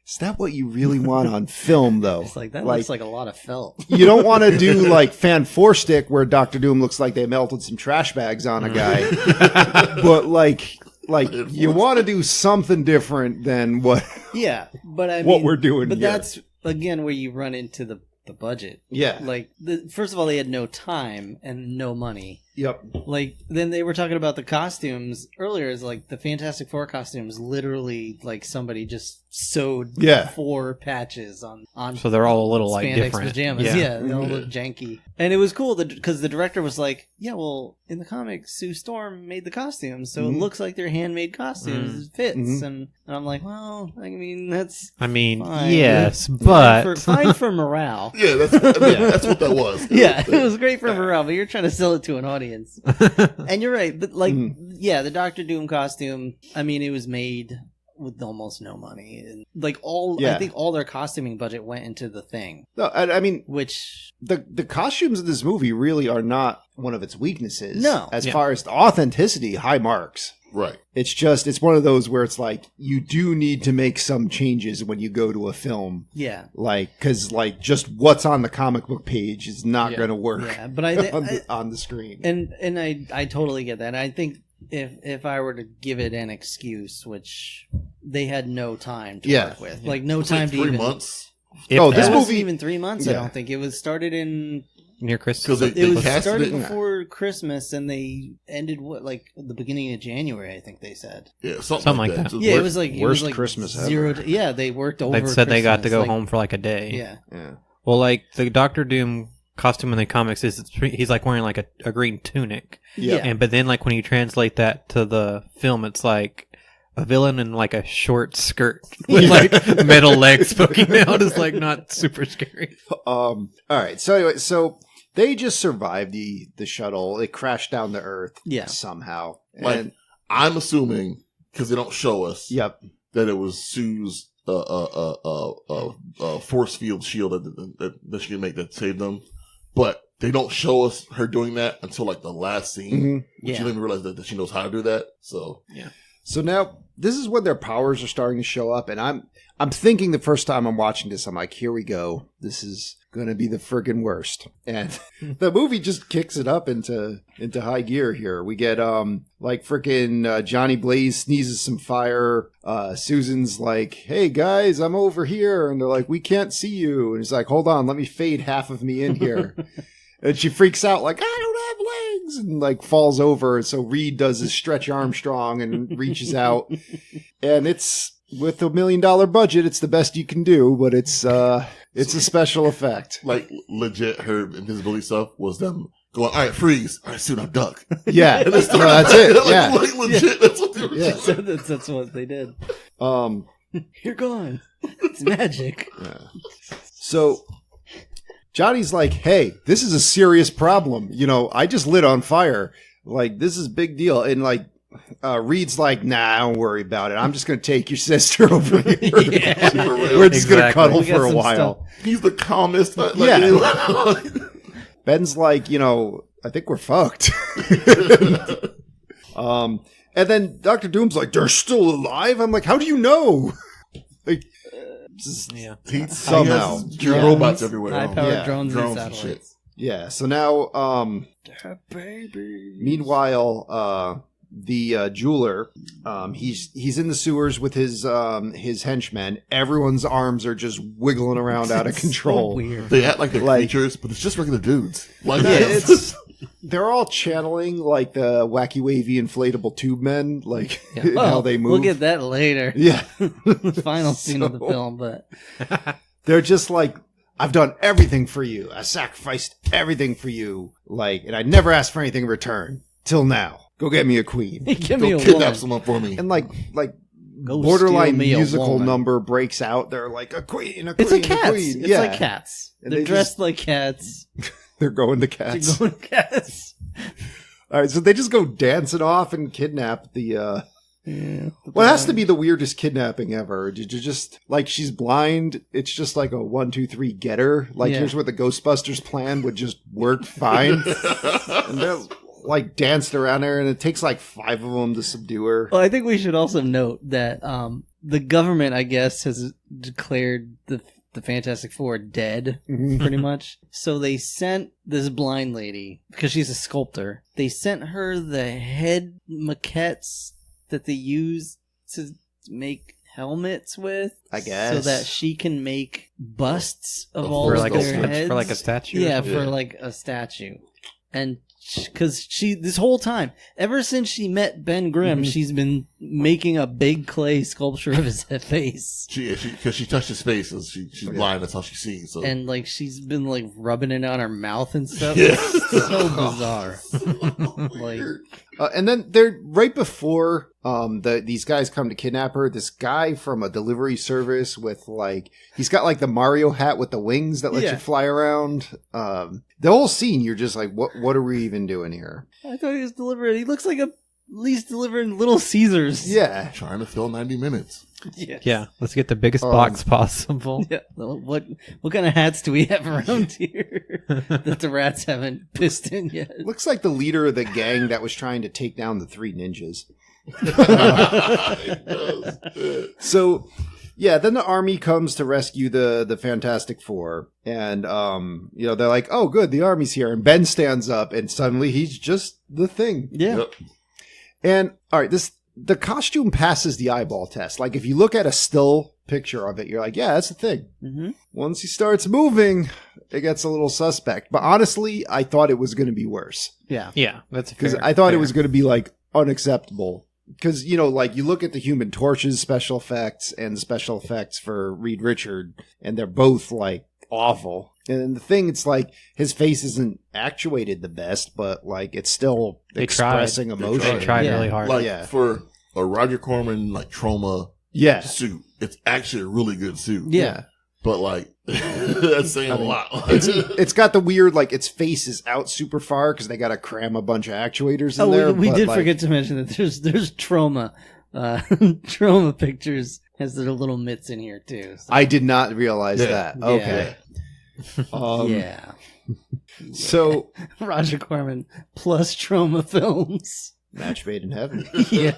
Is that what you really want on film, though? It's like, that looks like a lot of felt. You don't want to do like Fan Four Stick where Doctor Doom looks like they melted some trash bags on a guy, but like you want to do something different than what Yeah, but I mean, what we're doing. But here. that's, again, where you run into the budget. yeah, Like, first of all, they had no time and no money. yep, Like, then they were talking about the costumes earlier. Is like the Fantastic Four costumes, literally, like somebody just sewed Yeah. 4 patches on So they're all a little like spandex different. pajamas. Yeah, they all look janky. And it was cool because the director was like, "Yeah, well, in the comics, Sue Storm made the costumes, so it looks like they're handmade costumes. It fits." And I'm like, "Well, I mean, that's I mean, fine. yes, Fine but fine for morale." Yeah, that's what that was. Yeah, it was great for morale, but you're trying to sell it to an audience. And you're right, but like, yeah, the Doctor Doom costume, I mean, it was made with almost no money. And like I think all their costuming budget went into the Thing, no, I mean which, the costumes in this movie really are not one of its weaknesses. No. as Yeah. far as the authenticity, high marks. Right. It's one of those where it's like you do need to make some changes when you go to a film. yeah. Like, because like just what's on the comic book page is not Yeah. going to work Yeah, but I on the screen. and I totally get that. I think if I were to give it an excuse, which they had no time to Yeah. work with, like no It's like time to 3 even. months. if Oh, This this that, wasn't movie- even 3 months. I Yeah. don't think it was started in. near Christmas. 'Cause It They was casted started it? before Christmas, and they ended like the beginning of January. I think they said. Yeah, something Something like like that. that. Just Yeah, it work- was like worst Christmas zero. ever. Yeah, they worked over. They said they got to Christmas, go like- home for like a day. Yeah, Yeah. Well, like the Doctor Doom costume in the comics he's like wearing like a green tunic, Yeah. and but then like when you translate that to the film, it's like a villain in like a short skirt with like metal legs poking out is like not super scary. All right. So anyway, they just survived the shuttle. It crashed down to Earth. Yeah. Somehow. Like, And I'm assuming, because they don't show us, yep. that it was Sue's force field shield that she can make that saved them. But they don't show us her doing that until like the last scene. Mhm. Which Yeah. you don't even realize that she knows how to do that. So So now this is when their powers are starting to show up, and I'm thinking the first time I'm watching this, I'm like, here we go. This is gonna be the friggin' worst. And the movie just kicks it up into high gear here. We get like frickin' Johnny Blaze sneezes some fire. Susan's like, hey guys, I'm over here, and they're like, we can't see you. And he's like, hold on, let me fade half of me in here. And she freaks out like, I don't have legs, and like falls over. So Reed does his Stretch Armstrong and reaches out. And it's, with $1 million budget, it's the best you can do, but it's a special effect. like legit her invisibility stuff was them going, all right, freeze. All right, soon I'll duck. Yeah, And they started- that's it. Yeah. like legit, that's what they were Yeah. doing. that's what they did. Um, You're gone. It's magic. so Johnny's like, hey, this is a serious problem. You know, I just lit on fire. Like, this is a big deal. And like, Reed's like, nah, don't worry about it. I'm just going to take your sister over here. We're just going to cuddle for a while. He's the calmest. Ben's like, you know, I think we're fucked. And then Dr. Doom's like, they're still alive? I'm like, how do you know? Like, He somehow. has robots everywhere. High-powered drones and and satellites. shit. Yeah, so now, Baby. meanwhile, the jeweler, he's in the sewers with his henchmen. Everyone's arms are just wiggling around out of control. So weird. They act like they're creatures, but it's just regular dudes. Like, They're all channeling like the wacky wavy inflatable tube men, like how they move. We'll get that later. Yeah, Final scene of the film, but they're just like, I've done everything for you. I sacrificed everything for you. Like, and I never asked for anything in return till now. Go get me a queen. give me Go a kidnap woman. someone for me. And like Go borderline steal me a musical woman. number breaks out. They're like a queen, It's like a cats. queen. It's Yeah. like cats. And They're they dressed like cats. They're going to They're cats. going cats. All right, so they just go dancing off and kidnap the. Yeah. Well, it has to be the weirdest kidnapping ever. Did you just like she's blind? It's just like a 1, 2, 3 get her. Like Yeah. here's what the Ghostbusters plan would just work fine. And they're like danced around her, and it takes like 5 of them to subdue her. Well, I think we should also note that the government, I guess, has declared the Fantastic Four dead, pretty much. So they sent this blind lady, because she's a sculptor, they sent her the head maquettes that they use to make helmets with. I guess. So that she can make busts of all For of like their heads. for like a statue. Yeah, or something? for like a statue. And because she, this whole time, ever since she met Ben Grimm, she's been making a big clay sculpture of his face. Because she touched his face, and she's blind. That's how she sees. So. And like she's been like rubbing it on her mouth and stuff. Yeah. It's so bizarre. Like, And then they're right before these guys come to kidnap her. This guy from a delivery service with like he's got like the Mario hat with the wings that let Yeah. you fly around. The whole scene, you're just like, what are we even doing here? I thought he was delivering. He looks like at least delivering Little Caesars. Yeah, Trying to fill 90 minutes. Yeah. Yeah, let's get the biggest box possible. Yeah. What kind of hats do we have around here that the rats haven't pissed in yet? looks like the leader of the gang that was trying to take down the 3 ninjas. So, yeah, then the army comes to rescue the Fantastic Four, and they're like, "Oh, good, the army's here." And Ben stands up, and suddenly he's just the Thing. Yeah. Yep. And all right, the costume passes the eyeball test. Like if you look at a still picture of it, you're like, "Yeah, that's the Thing." Mm-hmm. Once he starts moving, it gets a little suspect. But honestly, I thought it was going to be worse Yeah. Yeah, that's because fair. I thought it Fair. was going to be like unacceptable. Because, like you look at the Human Torch's special effects and the special effects for Reed Richard, and they're both like awful. And the Thing, it's like his face isn't actuated the best, but like it's still They tried. expressing emotion. They tried Yeah. really hard. Like, Yeah. for a Roger Corman, like, trauma Yeah. suit, it's actually a really good suit. Yeah. But, like, that's saying a lot. It's got the weird, like, its face is out super far because they got to cram a bunch of actuators in there. we but, did like, forget to mention that there's trauma. Trauma Pictures has their little mitts in here too. So. I did not realize Yeah. that. Yeah. Okay. Yeah. So, Roger Corman plus Trauma Films. match made in heaven. Yeah.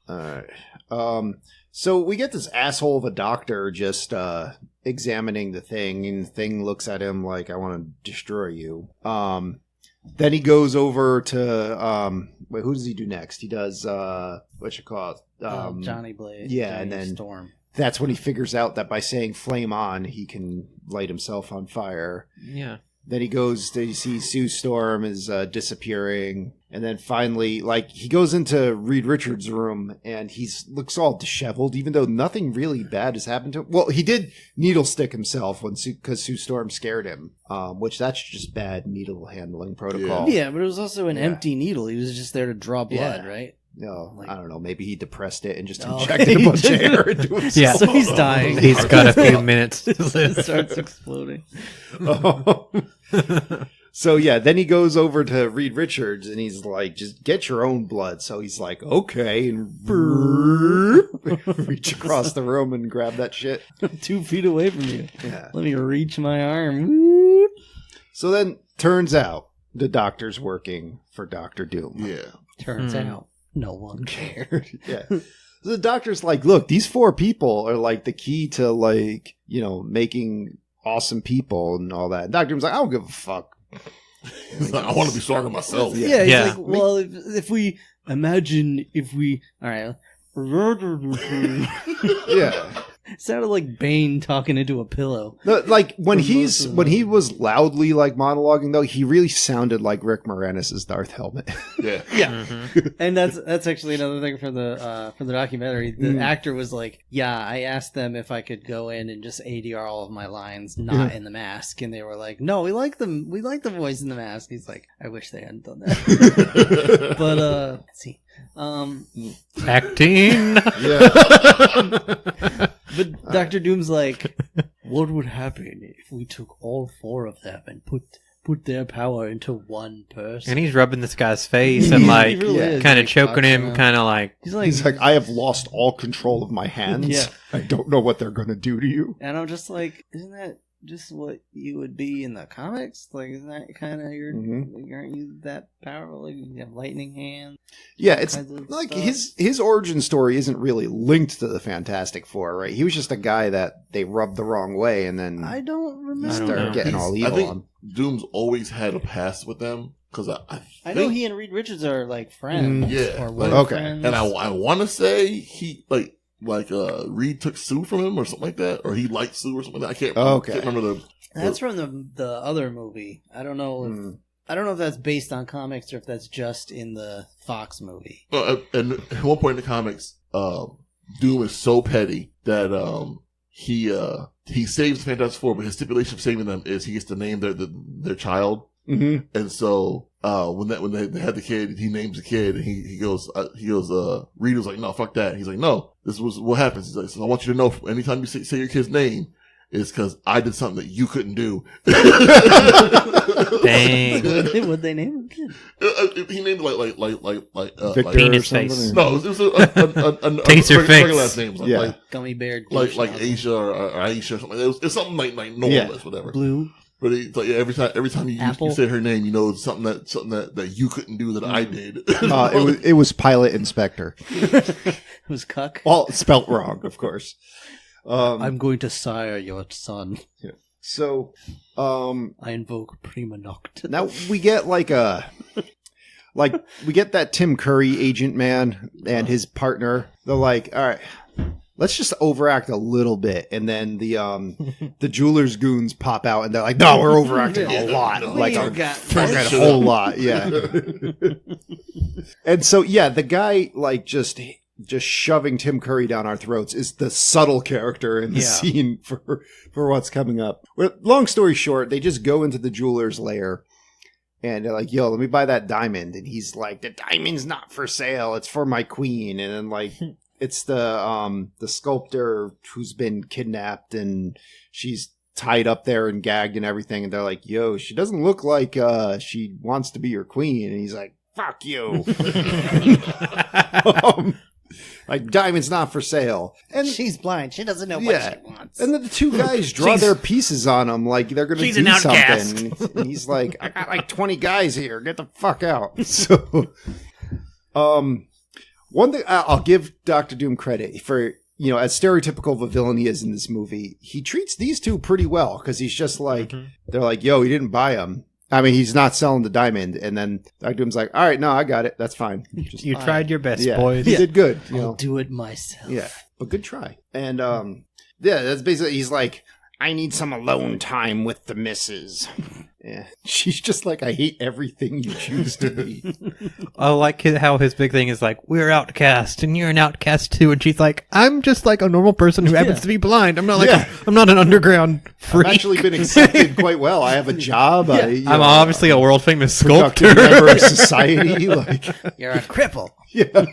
All right. So we get this asshole of a doctor just examining the Thing, and the Thing looks at him like, "I want to destroy you." Then he goes over to wait, who does he do next? He does what you call it? Johnny Blaze. yeah, Johnny and then- Storm. That's when he figures out that by saying "flame on," he can light himself on fire. Yeah. Then he goes to see Sue Storm is disappearing. And then finally, like, he goes into Reed Richards' room and looks all disheveled, even though nothing really bad has happened to him. Well, he did needle stick himself because Sue Storm scared him, which that's just bad needle handling protocol. Yeah, but it was also an empty needle. He was just there to draw blood, Yeah. right? Like- I don't know. Maybe he depressed it and just Oh, injected a he bunch of just- air into himself. Yeah. So he's dying. He's got a few minutes to It live. starts exploding. So yeah, then he goes over to Reed Richards and he's like, just get your own blood. So he's like, okay, and reach across the room and grab that shit. 2 feet away from you. Yeah. Let me reach my arm. Whoop. So then turns out the doctor's working for Dr. Doom. Yeah. Turns out no one cared. Yeah. So the doctor's like, look, these 4 people are like the key to like, making awesome people and all that. And Dr. Doom's like, I don't give a fuck. He's like, I want to be stronger myself. Yeah, he's Yeah. like, well, if we imagine all right. Yeah. Sounded like Bane talking into a pillow. No, like when For most of when them. he was loudly like monologuing though, he really sounded like Rick Moranis' Darth Helmet. Yeah. Yeah, and that's actually another thing for the documentary. The actor was like, "Yeah, I asked them if I could go in and just ADR all of my lines, not in the mask," and they were like, "No, we like them. We like the voice in the mask." He's like, "I wish they hadn't done that." But let's see. Acting. Yeah. But Dr. Doom's like, what would happen if we took all 4 of them and put their power into one person? And he's rubbing this guy's face and He like really is. kind of Like, choking him, talking kind of like. He's like, He's like, I have lost all control of my hands. Yeah. I don't know what they're gonna do to you. and I'm just like, isn't that just what you would be in the comics? Like, isn't that kind of your? Like, aren't you that powerful? Like, you have lightning hands. Yeah, it's kinds of like stuff. his origin story isn't really linked to the Fantastic Four, right? He was just a guy that they rubbed the wrong way and then I don't remember. started getting all I evil think on. Doom's always had a past with them because I know he and Reed Richards are like friends. Yeah, Or like- were Okay. friends. and I want to say he like Reed took Sue from him or something like that, or he liked Sue or something like that. I Okay. can't remember the. That's from the other movie. I don't know if I don't know if that's based on comics or if that's just in the Fox movie. And at one point in the comics, Doom is so petty that he saves the Fantastic Four, but his stipulation of saving them is he gets to name their child. Mm-hmm. And so when they had the kid, he names the kid, and he goes Reed was like, no, fuck that. He's like, no, this was what happens. He's like, so I want you to know, anytime you say your kid's name, it's because I did something that you couldn't do. Dang. What'd they name him? He named it like Victor Penis or something. face. no, it was a Taser regular face. last name, Yeah. like Gummy bear. like douche Asia or Aisha or something. It was something like normal Yeah. list, whatever. Blue. But it's like every time you Apple. say her name, you know it's something that you couldn't do that I did. It was Pilot Inspector. It was Cuck. Well, spelt wrong, of course. I'm going to sire your son. So, I invoke Prima Nocta. now we get we get that Tim Curry agent man and his partner. They're like, all right, let's just overact a little bit, and then the jeweler's goons pop out, and they're like, no, we're overacting a lot, No, like a got fucking whole lot, yeah. And so, yeah, the guy like just shoving Tim Curry down our throats is the subtle character in the scene for what's coming up. Well, long story short, they just go into the jeweler's lair and they're like, yo, let me buy that diamond. And he's like, the diamond's not for sale. It's for my queen. And then like, it's the sculptor who's been kidnapped and she's tied up there and gagged and everything. And they're like, yo, she doesn't look like she wants to be your queen. And he's like, fuck you. Like, diamond's not for sale. And She's blind. She doesn't know Yeah. what she wants. and then the two guys draw their pieces on him like they're going to She's do an outcast. something. And he's like, I got like 20 guys here. Get the fuck out. So, one thing I'll give Dr. Doom credit for, as stereotypical of a villain he is in this movie, he treats these two pretty well because he's just like, they're like, yo, he didn't buy them. I mean, he's not selling the diamond. And then Dr. Doom's like, all right, no, I got it. That's fine. Just, You tried your best, yeah, boys. he did good. You I'll know? do it myself. Yeah, but good try. And yeah, that's basically he's like, I need some alone time with the missus. Yeah, she's just like, I hate everything you choose to be. I like how his big thing is like, we're outcast and you're an outcast too. And she's like, I'm just like a normal person who happens to be blind. I'm not like, Yeah. I'm not an underground freak. I've actually been accepted quite well. I have a job. I'm obviously a world famous productive sculptor. member of society. Like, You're a cripple. Yeah.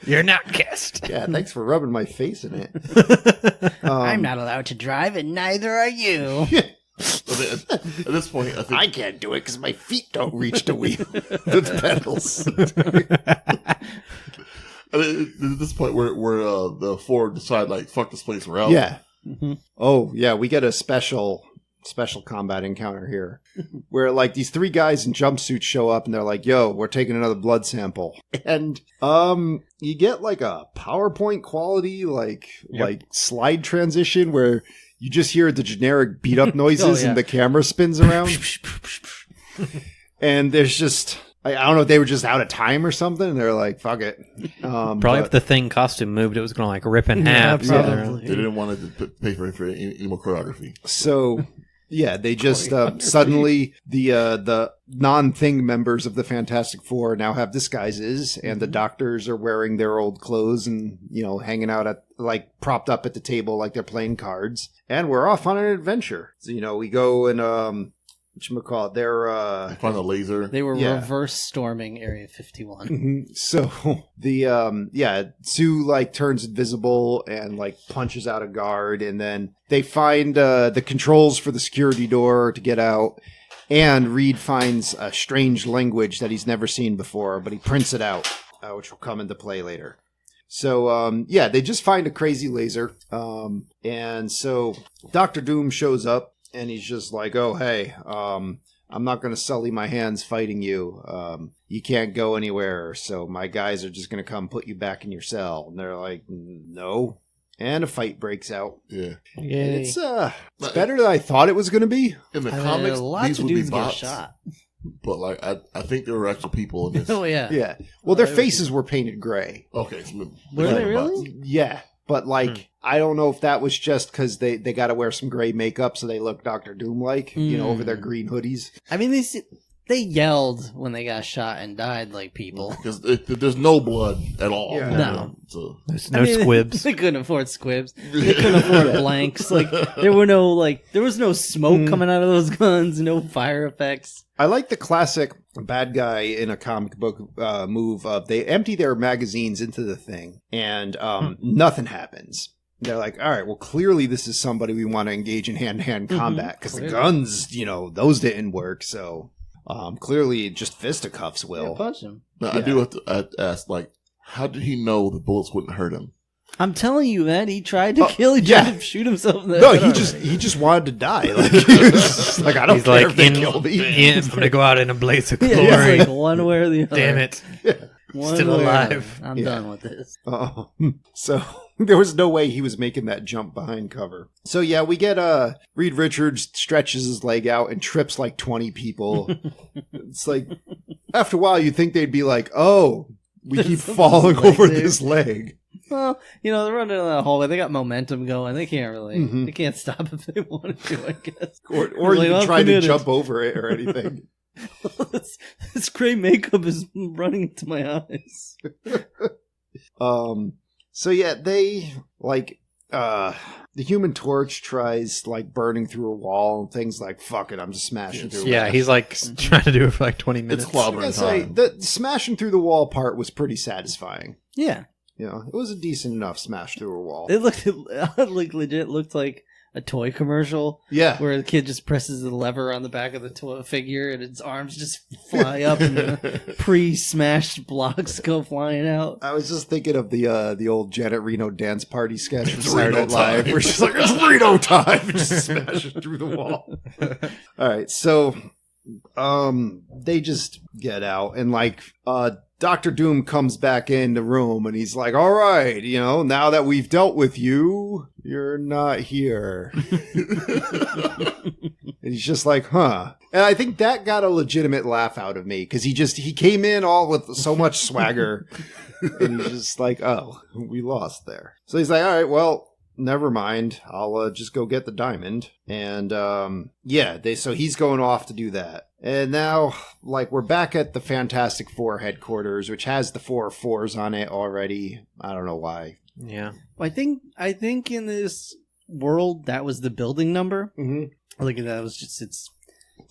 You're an outcast. Yeah, thanks for rubbing my face in it. I'm not allowed to drive, and neither are you. At this point, I think I can't do it because my feet don't reach the wheel. The pedals. at this point, where the four decide like fuck this place, we're out. Yeah. Mhm. Oh, yeah, we get a special combat encounter here where like these three guys in jumpsuits show up and they're like, yo, we're taking another blood sample. And you get like a PowerPoint quality like slide transition where you just hear the generic beat up noises and the camera spins around. And there's just I don't know if they were just out of time or something and they're like, fuck it. Probably if the Thing costume moved, it was going to like rip in half. probably. They didn't want to pay for any more choreography. So yeah, they just suddenly the non-Thing members of the Fantastic Four now have disguises, and the doctors are wearing their old clothes and hanging out at like propped up at the table like they're playing cards, and we're off on an adventure. So we go and whatchamacallit, they're Find a laser. They were reverse storming Area 51. Mhm. So the Sue like turns invisible and like punches out a guard, and then they find the controls for the security door to get out, and Reed finds a strange language that he's never seen before, but he prints it out, which will come into play later. So they just find a crazy laser, and so Dr. Doom shows up. And he's just like, oh, hey, I'm not going to sully my hands fighting you. You can't go anywhere, so my guys are just going to come put you back in your cell. And they're like, no. And a fight breaks out. Yeah. And it's better than I thought it was going to be. In the comics, lots these of would be dudes get bots. shot. But like, I think there were actual people in this. Oh, yeah. Yeah. Well, their faces were painted gray. Okay. So Were they really? Yeah. But like, I don't know if that was just because they got to wear some gray makeup so they look Dr. Doom-like, over their green hoodies. I mean, they yelled when they got shot and died like people. Because there's no blood at all. Yeah. No. So, There's no squibs. They couldn't afford squibs. They couldn't afford blanks. Like there was no smoke coming out of those guns, no fire effects. I like the classic bad guy in a comic book move of they empty their magazines into the thing and nothing happens. They're like, all right, well, clearly this is somebody we want to engage in hand-to-hand combat because the guns, those didn't work. So clearly just fisticuffs will. Yeah, punch him. now, I do have to ask, like, how did he know the bullets wouldn't hurt him? I'm telling you, man, he tried to kill. He tried to shoot himself in the No, head he just wanted to die. Like, he was just like I don't He's care like, if they kill me. I'm going to go out in a blaze of glory. Yeah, it's like one way or the other. Damn it. One Still way or the alive. other. I'm done with this. So there was no way he was making that jump behind cover. So yeah, we get Reed Richards stretches his leg out and trips like 20 people. It's like after a while you think they'd be like, oh, we keep falling over this leg. Well, they're running down that hallway. They got momentum going. They can't really. They can't stop if they wanted to, I guess. Or you can try to jump over it or anything. this gray makeup is running into my eyes. So yeah, they like the Human Torch tries like burning through a wall and things like fuck it, I'm just smashing through. Yeah, he's like trying to do it for like 20 minutes. It's clobbering time. The smashing through the wall part was pretty satisfying. Yeah, It was a decent enough smash through a wall. it looked legit. Looked like a toy commercial. Yeah. Where the kid just presses the lever on the back of the toy figure and its arms just fly up and the pre-smashed blocks go flying out. I was just thinking of the old Janet Reno dance party sketch from It's Saturday Reno Night Live time. where she's like, it's Reno time! And just smashes through the wall. Alright, so they just get out and like Dr. Doom comes back in the room and he's like, all right, now that we've dealt with you, you're not here. And he's just like, huh. And I think that got a legitimate laugh out of me because he came in all with so much swagger and he's just like, oh, we lost there. So he's like, all right, well, never mind. I'll just go get the diamond. And so he's going off to do that. And now, like, we're back at the Fantastic Four headquarters, which has the 4 4s on it already. I don't know why. Yeah. I think in this world that was the building number. Mm-hmm. Like that was just it's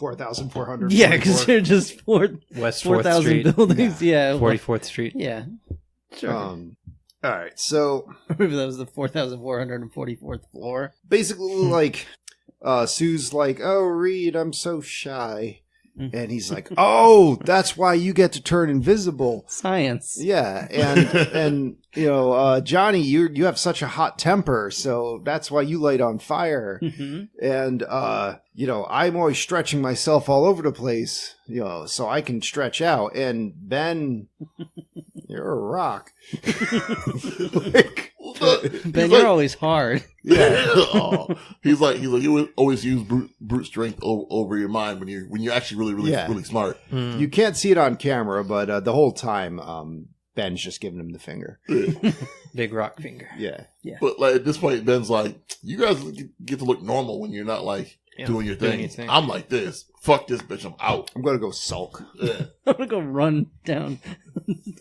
4,400. Yeah, because they're just West 4,000 Street, buildings. Yeah. 44th Street. Yeah. Sure. All right, so Maybe that was the 4,444th floor. basically, like, Sue's like, "Oh, Reed, I'm so shy," and he's like, "Oh, that's why you get to turn invisible." Science. Yeah, and you know, Johnny, you have such a hot temper, so that's why you light on fire. Mhm. And you know, I'm always stretching myself all over the place, you know, so I can stretch out. And Ben, you're a rock. Like, Ben, you're always hard. Yeah. Oh, he's like you would always use brute strength over your mind when you're actually really smart. you can't see it on camera, but the whole time, Ben's just giving him the finger. Big rock finger. Yeah. But like at this point, Ben's like, you guys get to look normal when you're not like doing your thing. I'm like this. Fuck this bitch. I'm out. I'm gonna go sulk. Yeah. I'm going to go run down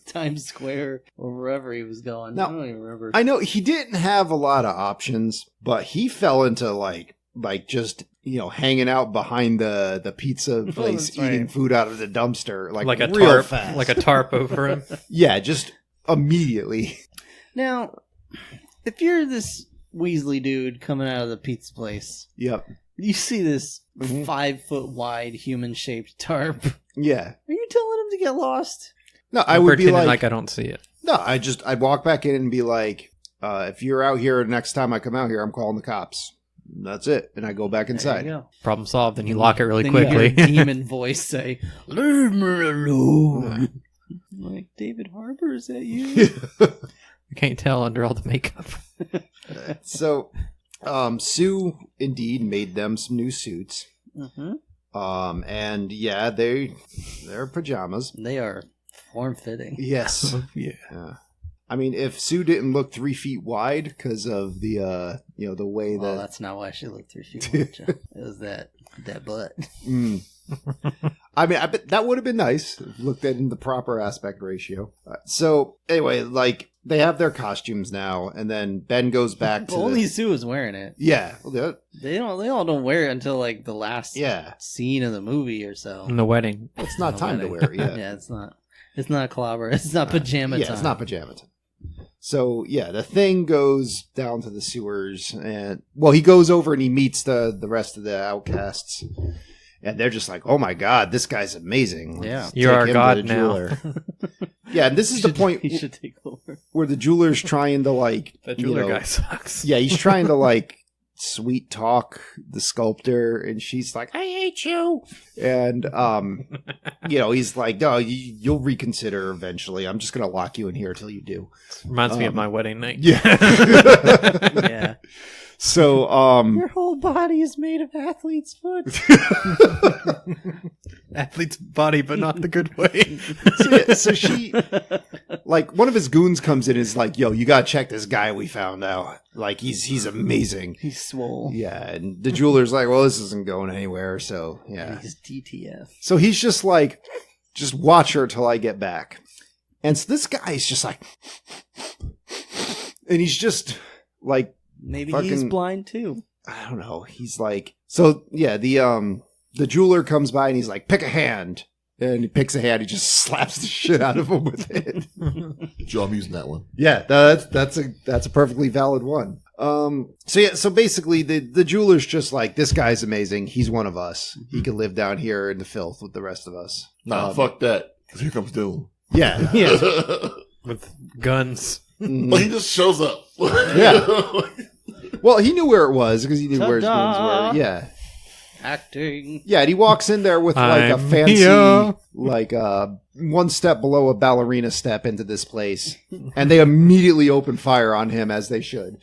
Times Square or wherever he was going. Now, I don't even remember. I know he didn't have a lot of options, but he fell into like just, you know, hanging out behind the pizza place, that's right. eating food out of the dumpster, like a real tarp, fast. like a tarp over him. Yeah, just immediately. Now, if you're this Weasley dude coming out of the pizza place, Yep. you see this Mhm. 5-foot wide human shaped tarp. Are Yeah. you telling him to get lost? No, I I'm would be pretending like, I don't see it. no, I'd walk back in and be like, if you're out here next time I come out here, I'm calling the cops. And that's it. And I go back inside. There you go. Problem solved. Then you lock it really Then you hear quickly. a demon voice say, "Leave me alone." I'm like, David Harbour, is that you? You can't tell under all the makeup. So, Sue indeed made them some new suits. Mm-hmm. And yeah, they're pajamas. They are form-fitting. Yes. Yeah. I mean, if Sue didn't look 3 feet wide because of the you know, the way Well, that that's not why she looked 3 feet wide, John. It was that butt. I mean, I bet that would have been nice if looked at in the proper aspect ratio. So anyway, like they have their costumes now, and then Ben goes back to But only Sue is wearing it. yeah, They all don't wear it until like the last yeah. scene of the movie or so. In the wedding. It's not The time to wedding. wear it. Yeah, Yeah, it's not. It's not clobber. It's not pajama yeah, time. it's not pajama time. So yeah, the thing goes down to the sewers, and well, he goes over and he meets the rest of the outcasts, and they're just like, "Oh my god, this guy's amazing! Yeah. Let's You're take our him to god the now." jeweler." Yeah, and this is the point He should take over. where the jeweler's trying to like, That you jeweler know, guy sucks. yeah, he's trying to like sweet talk the sculptor, and she's like, "I hate you," and you know, he's like, "No, you'll reconsider eventually. I'm just gonna lock you in here till you do." Reminds me of my wedding night. Yeah. Yeah. So, Your whole body is made of athlete's foot. Athlete's body, but not the good way. so she, like, one of his goons comes in and is like, "Yo, you gotta check this guy we found out. Like, he's amazing." He's swole. Yeah, and the jeweler's like, "Well, this isn't going anywhere." So, yeah. He's DTF. So he's just like, "Just watch her till I get back." And so this guy's just like, and he's just like, Maybe fucking- he's blind too. I don't know. He's like, so yeah, the jeweler comes by and he's like, "Pick a hand." And he picks a hand. He just slaps the shit out of him with it. Joe, I'm using that one. Yeah, that's a perfectly valid one. So basically the jeweler's just like, "This guy's amazing. He's one of us. He can live down here in the filth with the rest of us." Nah, fuck that. Because here comes Doom. Yeah. Yeah. With guns. Mhm. But he just shows up. Yeah. Well, he knew where it was because he knew where his guns Ta-da. were. Yeah. Acting. Yeah, and he walks in there with like a I'm fancy, here. like one step below a ballerina step into this place, and they immediately open fire on him as they should.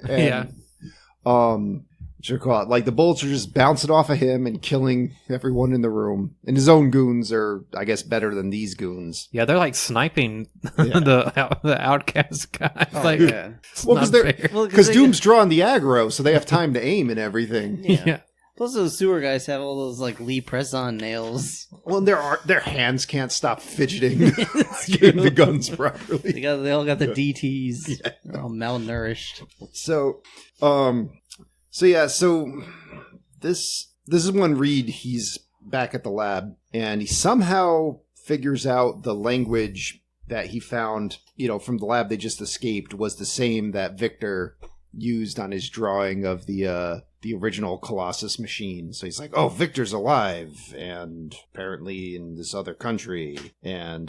Yeah. What you call it? Like the bullets are just bouncing off of him and killing everyone in the room. And his own goons are, I guess, better than these goons. Yeah, they're like sniping Yeah. the outcast guys. Like, Yeah. it's Well, not 'cause they're- fair. Well, Because they- Doom's drawing the aggro, so they have time to aim and everything. Yeah. Yeah. Plus, those sewer guys have all those like Lee press-on nails. Well, their hands can't stop fidgeting getting the guns properly. They all got the DTs. They're all malnourished. So, so this this is when Reed, he's back at the lab, and he somehow figures out the language that he found, from the lab they just escaped was the same that Victor used on his drawing of the original Colossus machine. So he's like, oh, Victor's alive, and apparently in this other country. And,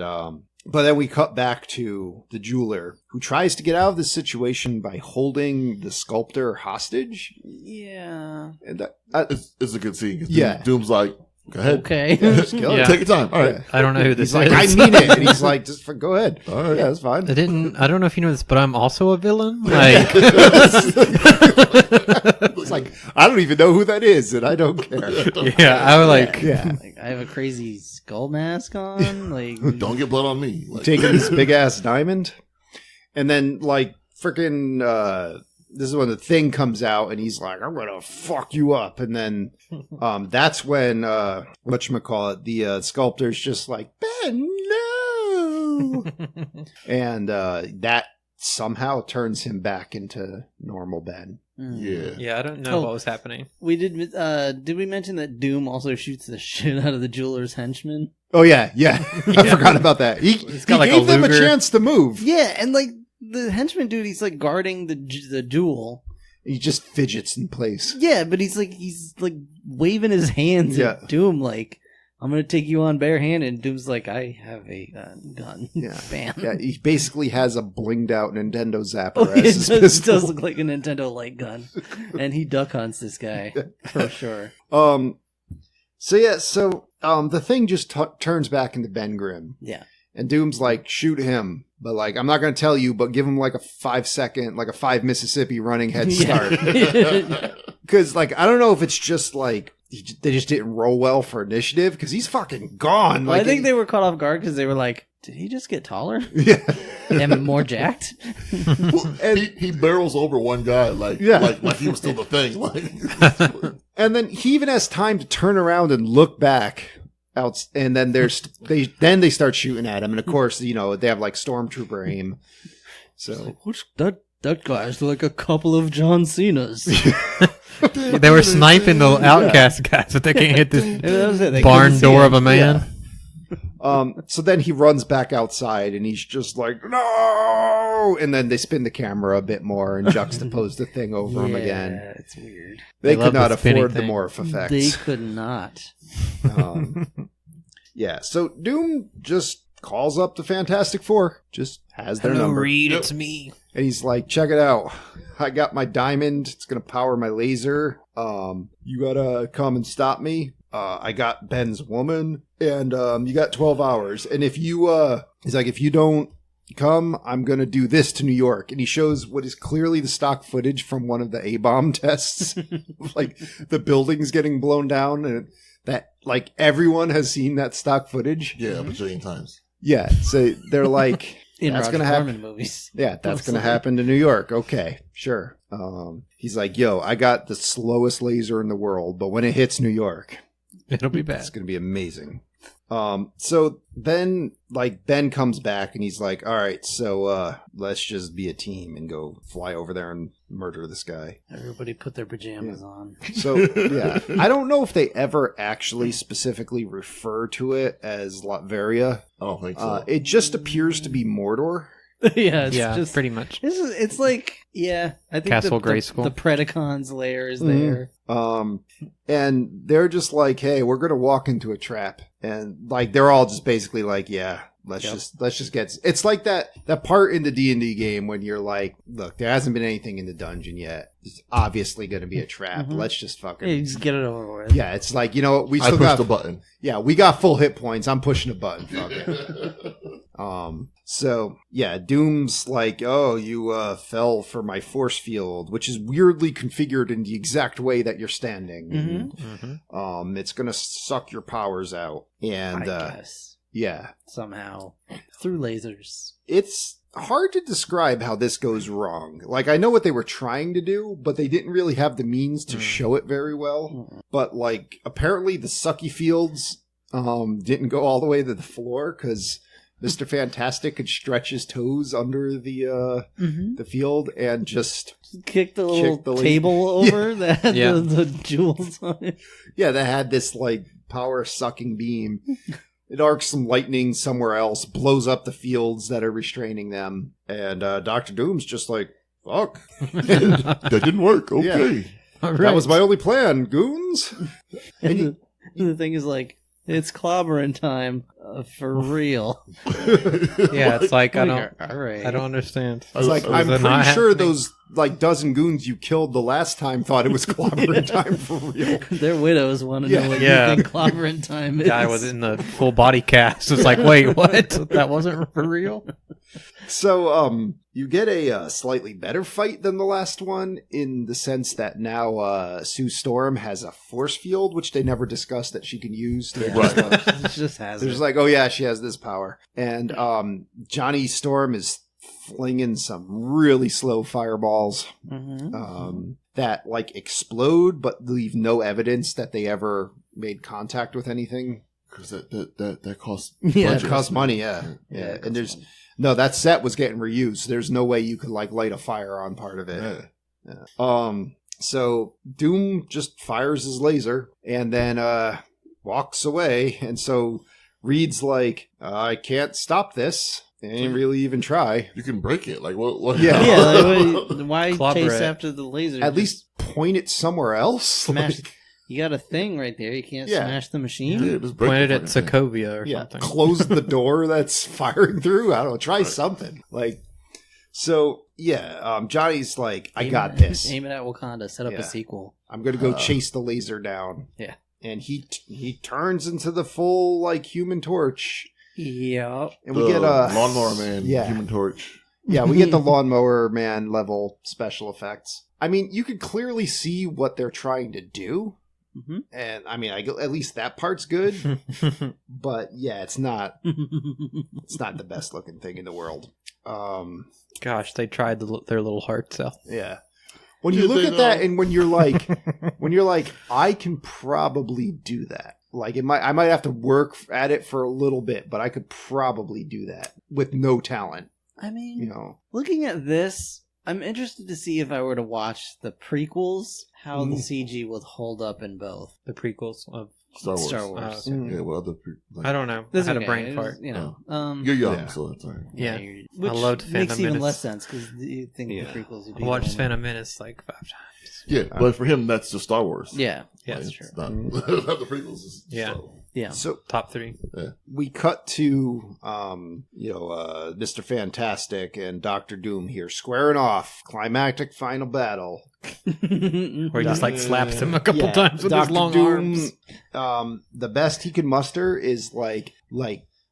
but then we cut back to the jeweler, who tries to get out of this situation by holding the sculptor hostage. Yeah. And It's a good scene. 'Cause Yeah. Doom's like, go ahead. Okay. just kill Yeah. it. Take your time. All right. I don't know who this He's like, is. I mean it. And he's like, just go ahead. All right. Yeah, that's fine. I don't know if you know this, but I'm also a villain. Like, It's like, I don't even know who that is, and I don't care. yeah, I was like, Yeah. Like, I have a crazy skull mask on. Like, Don't get blood on me. Like, Taking this big ass diamond. And then, like, freaking, this is when the Thing comes out, and he's like, I'm gonna fuck you up. And then, that's when, whatchamacallit, the sculptor's just like, Ben, no! And, that somehow turns him back into normal Ben. yeah. yeah, I don't know Oh. what was happening. We did we mention that Doom also shoots the shit out of the jeweler's henchman? Oh, yeah. I forgot about that. He got, like, gave a them a Luger. chance to move. Yeah, and like the henchman dude, he's like guarding the jewel. He just fidgets in place. Yeah, but he's like waving his hands Yeah. at Doom, like, I'm gonna take you on barehanded. And Doom's like, I have a gun. Yeah. Bam. Yeah, he basically has a blinged out Nintendo Zapper Oh, as it his does, pistol. does look like a Nintendo light gun, and he duck hunts this guy for sure. The Thing just turns back into Ben Grimm, Yeah, and Doom's like, shoot him, but like, I'm not going to tell you, but give him like a 5-second, like a 5 Mississippi running head start. Because like, I don't know if it's just like they just didn't roll well for initiative, because he's fucking gone. Well, Like, I think they were caught off guard because they were like, did he just get taller yeah. and more jacked? And he barrels over one guy like he was still the Thing. Like, And then he even has time to turn around and look back out, and then they start shooting at him, and of course, they have like stormtrooper aim. So What's that guy's like a couple of John Cena's. They were sniping the outcast guys, but they can't hit this That was it. They barn couldn't see door him. of a man. so then he runs back outside, and he's just like, no! And then they spin the camera a bit more and juxtapose the Thing over him again. Yeah, it's weird. They They love could not the spinning afford the thing. morph effects. They could not. Yeah, so Doom just calls up the Fantastic Four, just has their number. Reed, it's me. And he's like, check it out. I got my diamond. It's going to power my laser. You got to come and stop me. I got Ben's woman. And you got 12 hours. And if you, he's like, if you don't come, I'm going to do this to New York. And he shows what is clearly the stock footage from one of the A-bomb tests. Like, the buildings getting blown down. And that, like, everyone has seen that stock footage. yeah, a bajillion times. Yeah. So they're like... In That's Roger gonna happen. Corman movies. Yeah, that's going to Mostly. happen to New York. Okay, sure. He's like, yo, I got the slowest laser in the world, but when it hits New York, It'll be it's bad. going to be amazing. So then, like, Ben comes back and he's like, all right, so let's just be a team and go fly over there and murder this guy. Everybody put their pajamas on. So, yeah, I don't know if they ever actually specifically refer to it as Latveria. I don't think so. It just appears to be Mordor. Yeah, it's Yeah, just pretty much. it's like, yeah, I think Castle the Grayskull. the Predacons layer is Mhm. there. And they're just like, hey, we're gonna walk into a trap, and like they're all just basically like, yeah, let's just get. It's like that part in the D&D game when you're like, look, there hasn't been anything in the dungeon yet. It's obviously gonna be a trap. Mhm. Let's just Yeah, fucking. you just get it over with. Yeah, it's like, we I still pushed got the button. Yeah, we got full hit points. I'm pushing a button. Fuck it. So yeah, Doom's like, oh, you fell for my force field, which is weirdly configured in the exact way that you're standing. Mhm. Mhm. It's gonna suck your powers out, and I guess yeah, somehow through lasers. it's hard to describe how this goes wrong. Like, I know what they were trying to do, but they didn't really have the means to show it very well. Mm. But like, apparently the sucky fields didn't go all the way to the floor, because Mr. Fantastic could stretch his toes under the field and just Kick the little the lady. table over that had Yeah. the jewels on it. that had this like power sucking beam. It arcs some lightning somewhere else, blows up the fields that are restraining them, and Dr. Doom's just like, fuck. That didn't work. Okay. That was my only plan, goons. And the thing is like, it's clobbering time for real. Yeah, it's like I don't All right. I don't understand. It's like, Is I'm it pretty not sure happening? those like dozen goons you killed the last time thought it was clobbering time for real. Their widows want to Yeah. know what Yeah. you think clobbering time is. Guy was in the full body cast. It's like, wait, what? That wasn't for real? So, you get a slightly better fight than the last one in the sense that now Sue Storm has a force field, which they never discussed that she can use. To Right. It just has They're it. just like, oh yeah, she has this power. And Johnny Storm is flinging some really slow fireballs Mhm. that like explode but leave no evidence that they ever made contact with anything. Because that costs Yeah, It costs money, yeah. it And costs there's no, that set was getting reused. There's no way you could like light a fire on part of it. Yeah. So Doom just fires his laser and then walks away. And so Reed's like, I can't stop this. They didn't really even try. You can break it. Like what? Yeah. Yeah, like, why Clobber chase it. after the laser? At Just least point it somewhere else. smash. Like, You got a thing right there. You can't Yeah. smash the machine. Yeah, just break Pointed the at fucking thing. Sokovia or yeah, something. close the door that's firing through. I don't know. Try something. Like, so yeah, Johnny's like, I got this. Aim it at Wakanda. Set up Yeah. a sequel. I'm gonna go chase the laser down. Yeah. And he turns into the full like Human Torch, Yeah. and The we get a lawnmower man, Yeah. Human Torch. Yeah, we get the Lawnmower Man level special effects. I mean, you could clearly see what they're trying to do. Mhm. And I mean, at least that part's good. But yeah, it's not the best looking thing in the world. Gosh, they tried their little hearts out. Yeah. When you Did look they at that though? and when you're like, I can probably do that. Like I might have to work at it for a little bit, but I could probably do that with no talent, I mean, you know. looking at this, I'm interested to see if I were to watch the prequels, how the CG would hold up in both. The prequels of Star Wars. Star Wars. okay. Mm. Yeah, well, other like, I don't know. That's I had okay. a brain It fart. was, you know, You're young, Yeah. so that's all right. Yeah. which loved makes Phantom even Menace. less sense because you think Yeah. the prequels would I be watched the only- Phantom Menace like 5 times. Yeah, but for him, that's just Star Wars. Yeah, Yeah, Like, that's true. it's not, not the prequels. It's Yeah. Star Wars. yeah. So Top 3. we cut to Mr. Fantastic and Doctor Doom here squaring off, climactic final battle. Where he just like slaps him a couple Yeah, times with his Dr. long Doom, arms. the best he can muster is like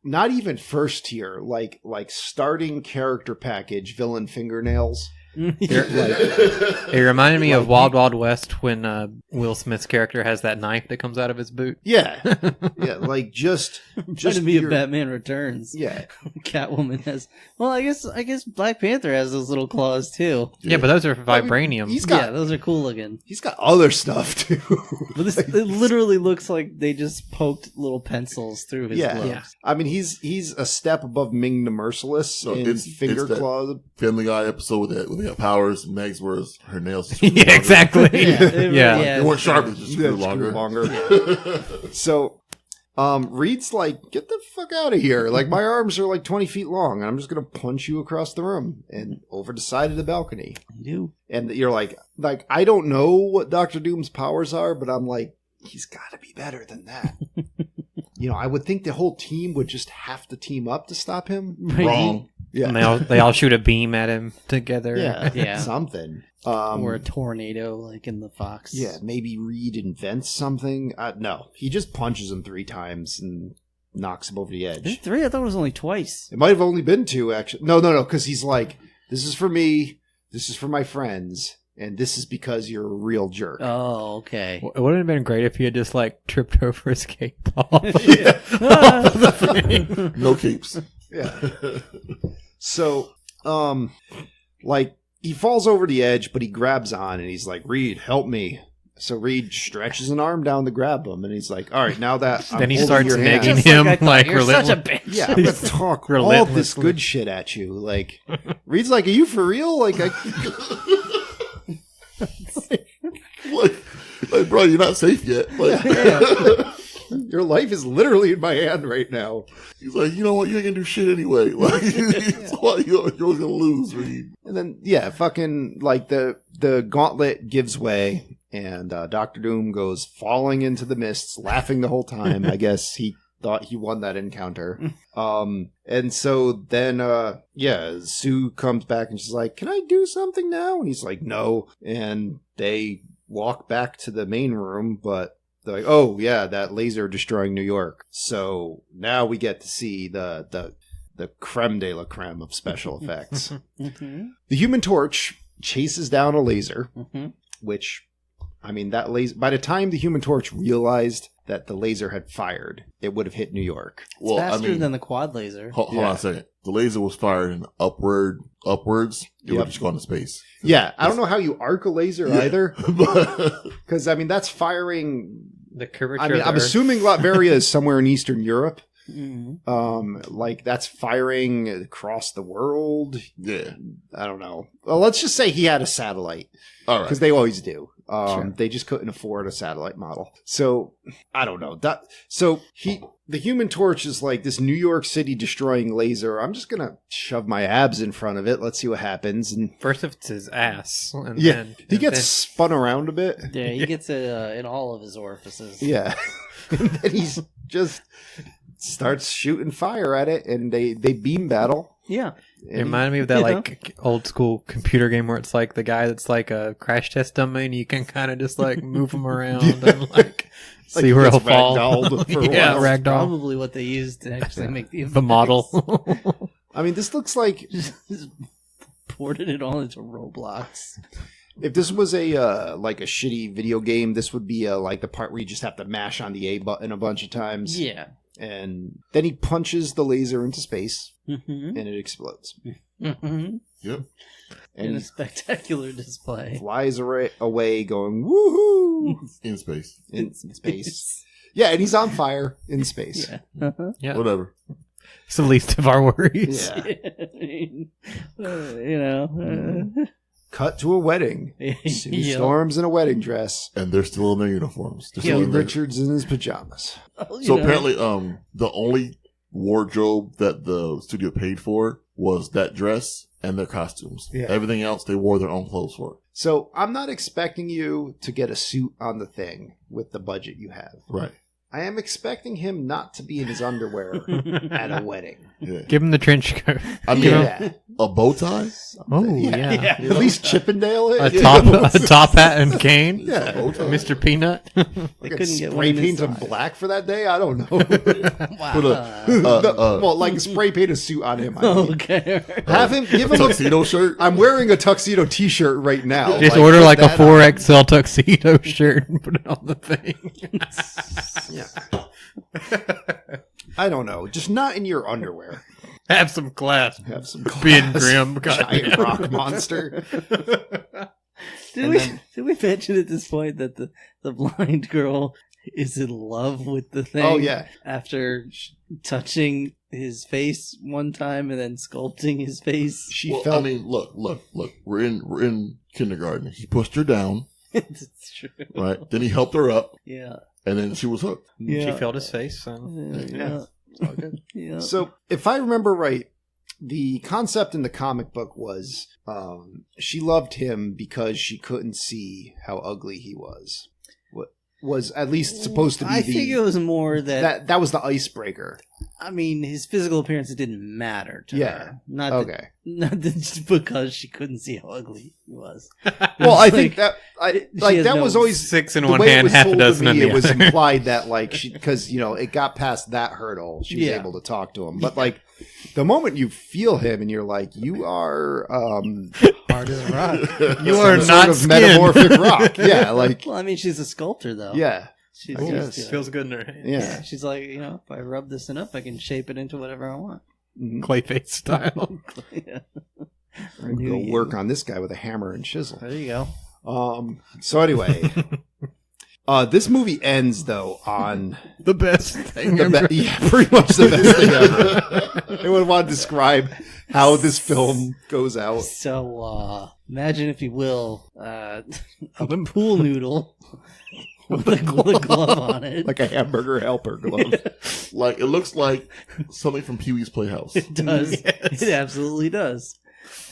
not even first tier, like starting character package villain fingernails. It reminded me of Wild Wild West when Will Smith's character has that knife that comes out of his boot. Yeah, yeah, like just Trying to be a your- Batman Returns. Yeah, Catwoman has. Well, I guess Black Panther has those little claws too. Yeah, but those are vibranium. he's got Yeah, those are cool looking. he's got other stuff too. But this it literally looks like they just poked little pencils through his Yeah. gloves. Yeah. I mean, he's a step above Ming the Merciless So in it's finger that- claw. Family Guy episode with the powers. Meg's whereas her nails. just Yeah, exactly. it- Yeah. They weren't sharp. They just Yeah, grew screw longer. So, Reed's like, get the fuck out of here. Like, my arms are like 20 feet long, and I'm just going to punch you across the room and over the side of the balcony. You do. And you're like, I don't know what Dr. Doom's powers are, but I'm like, he's got to be better than that. You know, I would think the whole team would just have to team up to stop him. Right. Wrong. Yeah. And they all shoot a beam at him together. Yeah. Yeah. Something. Or a tornado, like in the Fox. Yeah, maybe Reed invents something. No, he just punches him 3 times and knocks him over the Is it edge. 3? I thought it was only twice. It might have only been 2, actually. No, because he's like, this is for me, this is for my friends, and this is because you're a real jerk. Oh, okay. It would have been great if he had just like tripped over his cape off. No capes. Yeah. So, like, he falls over the edge, but he grabs on and he's like, Reed, help me. So Reed stretches an arm down to grab him, and he's like, "All right, now that I'm Then he holding starts your hand, nagging Just him I thought. like You're such a relentless. bitch. yeah, I'm gonna talk all this Relentlessly. good shit at you." Like, Reed's like, "Are you for real?" Like, like, bro, you're not safe yet. Like, your life is literally in my hand right now. he's like, you know what? You ain't gonna do shit anyway. Like, so you're always gonna lose, Reed. And then, yeah, fucking, like, the gauntlet gives way, and Doctor Doom goes falling into the mists, laughing the whole time. I guess he thought he won that encounter. And so then, Sue comes back, and she's like, "Can I do something now?" And he's like, "No." And they walk back to the main room, but they're like, "Oh, yeah, that laser destroying New York." So now we get to see the creme de la creme of special effects. Mm-hmm. The Human Torch chases down a laser, Mm-hmm. which, I mean, that laser, by the time the Human Torch realized that the laser had fired, it would have hit New York. Well, Faster I mean, than the quad laser. hold on a second. The laser was fired in upwards. It would just go into space. Yeah, I don't know how you arc a laser Yeah. either, But because, I mean, that's firing... The curvature. I mean, of the I'm Earth. assuming Latveria is somewhere in Eastern Europe. Mm-hmm. Like, that's firing across the world. yeah, I don't know. Well, let's just say he had a satellite. all right. Because they always do. Sure. They just couldn't afford a satellite model. So I don't know. The Human Torch is like this New York City destroying laser. I'm just gonna shove my abs in front of it. Let's see what happens. And First it's his ass. And yeah, then, he and gets then- spun around a bit. Yeah, he gets it in all of his orifices. Yeah, and then he's just starts shooting fire at it, and they beam battle. Yeah. It reminded me of that like old school computer game where it's like the guy that's like a crash test dummy and you can kind of just like move him around and like see where he'll gets fall. ragdolled for a Yeah, while. ragdoll. Probably what they used to actually make the The model. I mean, this looks like Just ported it all into Roblox. if this was a like a shitty video game, this would be like the part where you just have to mash on the A button a bunch of times. Yeah. And then he punches the laser into space, Mm-hmm. and it explodes. Mm-hmm. Yep. In And a he spectacular display. flies away going, woohoo! In space. In space. Yeah, and he's on fire in space. Yeah. Uh-huh. Yeah. Whatever. It's the least of our worries. Yeah. You know. Cut to a wedding. Sue Yeah. Storm's in a wedding dress. And they're still in their uniforms. They're Keith still in their- Richards in his pajamas. Oh, you So know. apparently, the only wardrobe that the studio paid for was that dress and their costumes. Yeah. Everything else, they wore their own clothes for. So I'm not expecting you to get a suit on the thing with the budget you have. Right. I am expecting him not to be in his underwear at a wedding. Yeah. Give him the trench coat. I mean, Yeah. a bow tie? Oh yeah. At least Chippendale it. A top hat and cane. Yeah. Bow tie. Mr. Peanut. They couldn't get one spray in paint him inside. black for that day? I don't know. Wow. Put Well, like spray paint a suit on him. I mean. Okay. Have him give a him a. tuxedo shirt? I'm wearing a tuxedo T-shirt right now. Just Like, order put like a that on. 4XL tuxedo shirt and put it on the thing. Yeah. I don't know. Just not in your underwear. Have some class. Have some Being class. grim. Giant goddamn. rock monster. Did we mention at this point that the blind girl is in love with the thing? Oh yeah. After touching his face one time and then sculpting his face. She Well, felt. I mean, look. We're in kindergarten. He pushed her down, It's true. right? Then he helped her up, Yeah. and then she was hooked. Yeah. She felt his face. So. Yeah. Yeah. So, if I remember right, the concept in the comic book was she loved him because she couldn't see how ugly he was. What was at least supposed to be I think it was more that was the icebreaker. I mean, his physical appearance didn't matter to Yeah. her. Not Okay. not just because she couldn't see how ugly he was. Well, I It's think like, that has that no- was always 6 in the one way it hand, was half a told to dozen in me. the It was other. implied that like she, because it got past that hurdle, she was Yeah. able to talk to him. But like the moment you feel him and you're like, you are hard as a rock. You are some not sort of skin. metamorphic rock. Yeah, like Well, I mean, she's a sculptor, though. yeah, She's I used guess. to it. Feels good in her hand. yeah. She's like, if I rub this enough, I can shape it into whatever I want. Mhm. Clayface style. Yeah. I'm gonna go work on this guy with a hammer and chisel. There you go. So anyway, this movie ends though on The best thing ever. yeah, pretty much the best thing ever. Anyone want to describe how this film goes out? So, imagine, if you will, a pool noodle with a glove on it. Like a hamburger helper glove. Like, it looks like something from Pee-wee's Playhouse. It does. Yes. It absolutely does.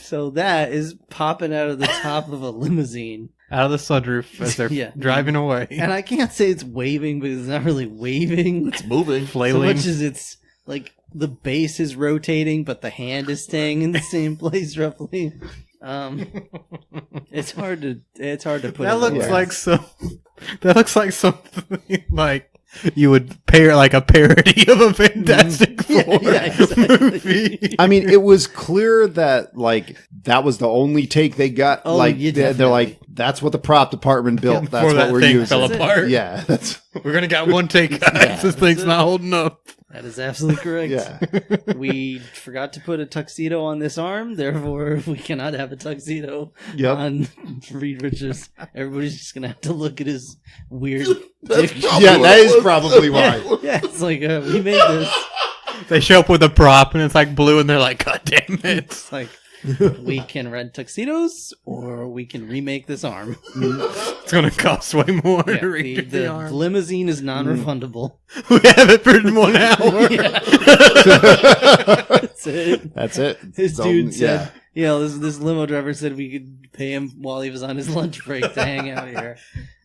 So that is popping out of the top of a limousine. Out of the sunroof as they're Yeah. driving away. And I can't say it's waving because it's not really waving. It's moving. So Flailing. much as it's like the base is rotating, but the hand is staying in the same place roughly. It's hard to put. That it looks into like words. that looks like something like you would pair like a parody of a Fantastic Four exactly. movie. I mean, it was clear that like that was the only take they got. Oh, like yeah, they're definitely. like, that's what the prop department built. Before That's that what we're thing using. fell That's it. apart. Yeah, that's We're gonna get one take, guys. Yeah, This thing's that's not it. holding up. That is absolutely correct. yeah. We forgot to put a tuxedo on this arm, therefore we cannot have a tuxedo Yep. on Reed Richards. Everybody's just gonna have to look at his weird That's dick. probably Yeah, what that it is was. probably why. Yeah, it's like we made this. They show up with a prop and it's like blue, and they're like, "God damn it!" It's like we can rent tuxedos, or we can remake this arm. It's gonna cost way more Yeah, to redo the the arm. limousine is non-refundable. We have it for 1 hour. Yeah. That's it. That's it. This So, dude said, this limo driver said we could pay him while he was on his lunch break to hang out here,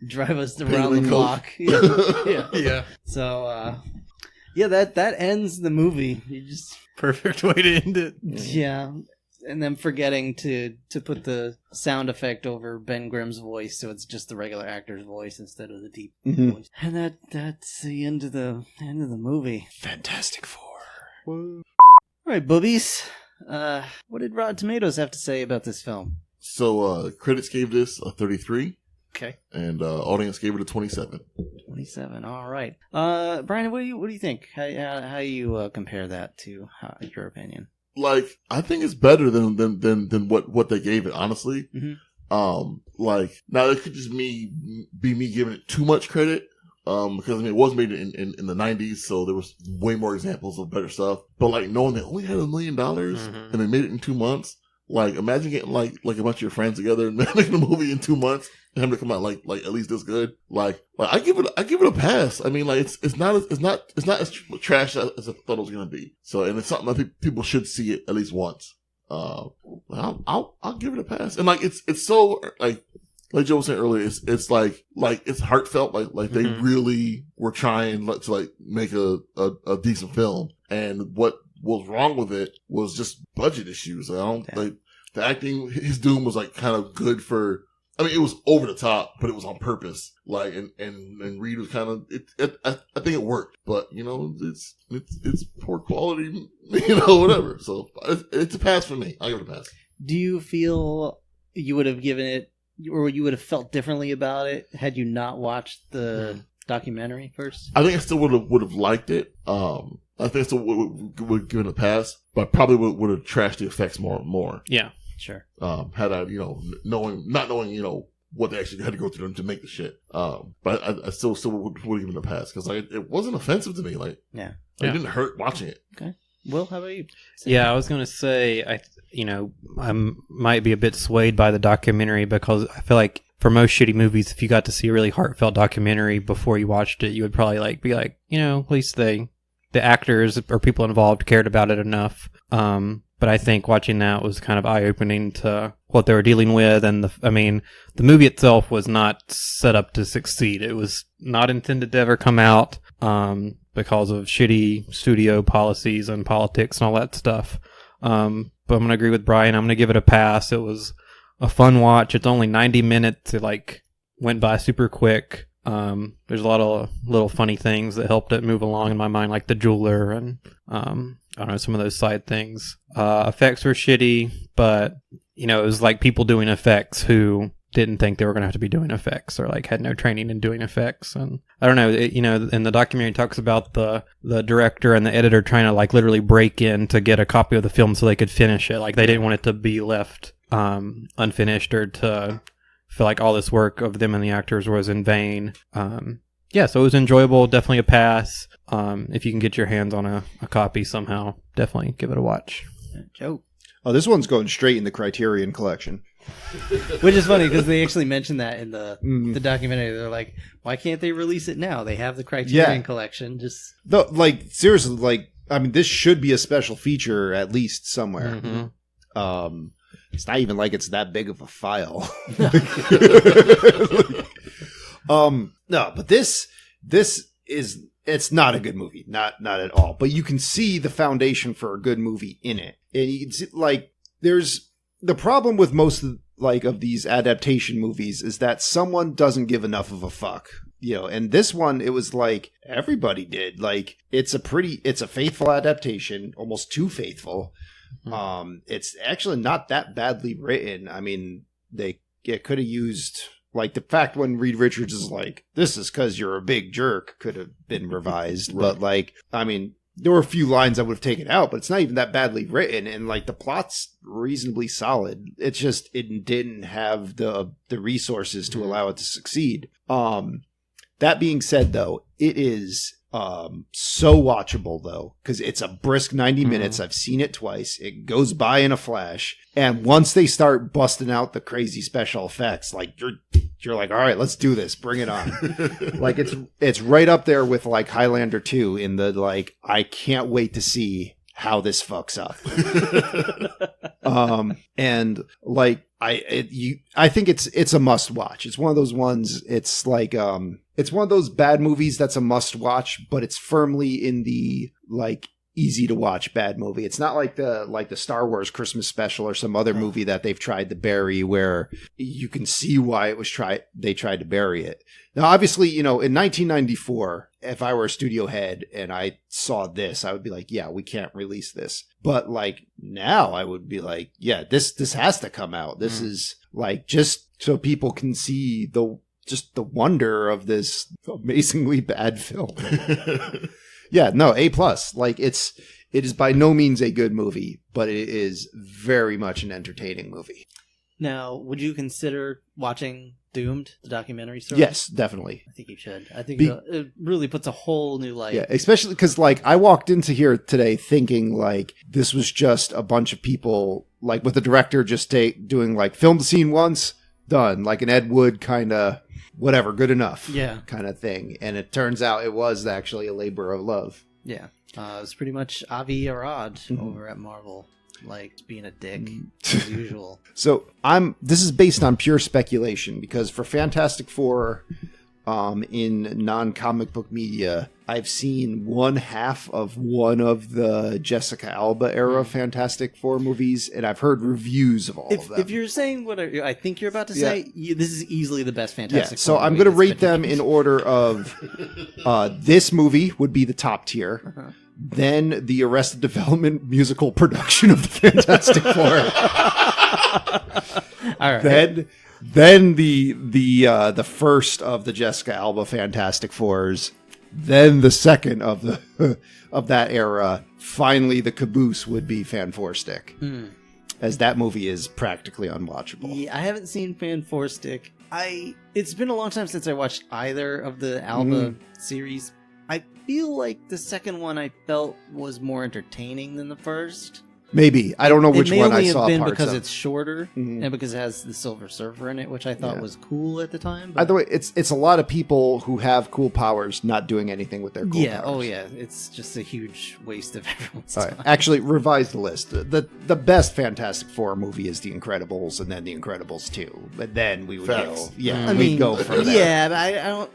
drive us around the him block. Yeah. Yeah, So, that ends the movie. You just, perfect way to end it. yeah. And then forgetting to put the sound effect over Ben Grimm's voice, so it's just the regular actor's voice instead of the deep Mhm. voice. And that's the end of the movie. Fantastic Four. All right, boobies. What did Rotten Tomatoes have to say about this film? So, critics gave this a 33, Okay, and audience gave it a 27. 27. All right, Brian, what do you think? How you compare that to your opinion? Like, I think it's better than what they gave it, honestly. Mhm. Like, now it could just be me giving it too much credit. Because I mean, it was made in the 90s, so there was way more examples of better stuff. But like, knowing they only had $1 million Mhm. and they made it in 2 months, like, imagine getting like a bunch of your friends together and making a movie in 2 months and having to come out like at least this good. Like I give it a pass. I mean, like, it's not as trash as I thought it was gonna be. So, and it's something I think people should see it at least once. I'll give it a pass. And like, it's so like Joe was saying earlier, it's like it's heartfelt, like they Mhm. really were trying to like make a decent film, and what was wrong with it was just budget issues. I don't like the acting. His doom was like kind of good for. I mean, it was over the top, but it was on purpose. Like, and Reed was kind of. I think it worked, but you know, it's poor quality. You know, whatever. So it's a pass for me. I'll give it a pass. Do you feel you would have given it, or you would have felt differently about it had you not watched the documentary first? I think I still would have liked it. I think I still would give it a pass, but I probably would have trashed the effects more. Yeah. Sure. Had I, not knowing, what they actually had to go through to make the shit. But I still would have given it a pass because it wasn't offensive to me. Like, Yeah. it Yeah. didn't hurt watching it. Will, how about you? Yeah, I was going to say, I might be a bit swayed by the documentary because I feel like for most shitty movies, if you got to see a really heartfelt documentary before you watched it, you would probably be like, at least the actors or people involved cared about it enough. But I think watching that was kind of eye-opening to what they were dealing with. And the movie itself was not set up to succeed. It was not intended to ever come out, because of shitty studio policies and politics and all that stuff. But I'm going to agree with Brian. I'm going to give it a pass. It was a fun watch. It's only 90 minutes. It went by super quick. There's a lot of little funny things that helped it move along in my mind, like the jeweler and, I don't know, some of those side things. Effects were shitty, but, it was like people doing effects who didn't think they were going to have to be doing effects or had no training in doing effects. And I don't know, in the documentary it talks about the director and the editor trying to literally break in to get a copy of the film so they could finish it. They didn't want it to be left, unfinished or to feel like all this work of them and the actors was in vain. Yeah, so it was enjoyable. Definitely a pass. If you can get your hands on a copy somehow, definitely give it a watch. Joe. Oh, this one's going straight in the Criterion Collection. Which is funny because they actually mentioned that in the documentary. They're like, why can't they release it now? They have the Criterion Collection. Just No, like seriously, like I mean, this should be a special feature at least somewhere. Mm-hmm. It's not even like it's that big of a file. No, but this is it's not a good movie, not at all. But you can see the foundation for a good movie in it, and you can see like there's the problem with most of these adaptation movies is that someone doesn't give enough of a fuck. You know, and this one, it was like everybody did. Like it's a faithful adaptation, almost too faithful. It's actually not that badly written. I mean, it could have used like the fact when Reed Richards is like, "This is because you're a big jerk," could have been revised. But like, I mean, there were a few lines I would have taken out, but it's not even that badly written, and like the plot's reasonably solid. It's just it didn't have the resources to allow it to succeed. That being said, though, it is so watchable, though, because it's a brisk 90 minutes. I've seen it twice. It goes by in a flash. And once they start busting out the crazy special effects, like you're like, all right, let's do this. Bring it on. Like it's right up there with like Highlander 2 in the like, I can't wait to see how this fucks up. And like I think it's a must watch. It's one of those ones. It's like it's one of those bad movies that's a must watch, but it's firmly in the like easy to watch bad movie. It's not like the Star Wars Christmas special or some other movie that they've tried to bury where you can see why it was they tried to bury it. Now, obviously, you know, in 1994, if I were a studio head and I saw this, I would be like, yeah, we can't release this. But like now I would be like, yeah, this has to come out. This is like just so people can see the wonder of this amazingly bad film. Yeah, no, A+. Like it is by no means a good movie, but it is very much an entertaining movie. Now, would you consider watching Doomed, the documentary story? Yes, definitely. I think you should. I think it really puts a whole new light. Yeah, especially because like I walked into here today thinking like this was just a bunch of people like with the director just doing like film the scene once, done, like an Ed Wood kind of whatever, good enough, kind of thing. And it turns out it was actually a labor of love. Yeah, it was pretty much Avi Arad over at Marvel. Like being a dick as usual. So this is based on pure speculation because for Fantastic Four, in non-comic book media, I've seen one half of one of the Jessica Alba era Fantastic Four movies, and I've heard reviews of all of them. If you're saying what I think you're about to say, this is easily the best Fantastic Four. So I'm going to rate them in order of this movie would be the top tier. Then the Arrested Development musical production of the Fantastic Four. All right. Then the first of the Jessica Alba Fantastic Fours. Then the second of the of that era. Finally, the caboose would be Fan Four Stick, as that movie is practically unwatchable. Yeah, I haven't seen Fan Four Stick. It's been a long time since I watched either of the Alba series. I feel like the second one I felt was more entertaining than the first. Maybe. I don't know which one I saw parts of. It may only have been because it's shorter and because it has the Silver Surfer in it, which I thought was cool at the time. By the way, it's a lot of people who have cool powers not doing anything with their cool powers. Oh yeah. It's just a huge waste of everyone's time. Right. Actually, revise the list. The best Fantastic Four movie is The Incredibles and then The Incredibles 2. But then we would go. Yeah, we'd go from there. Yeah, but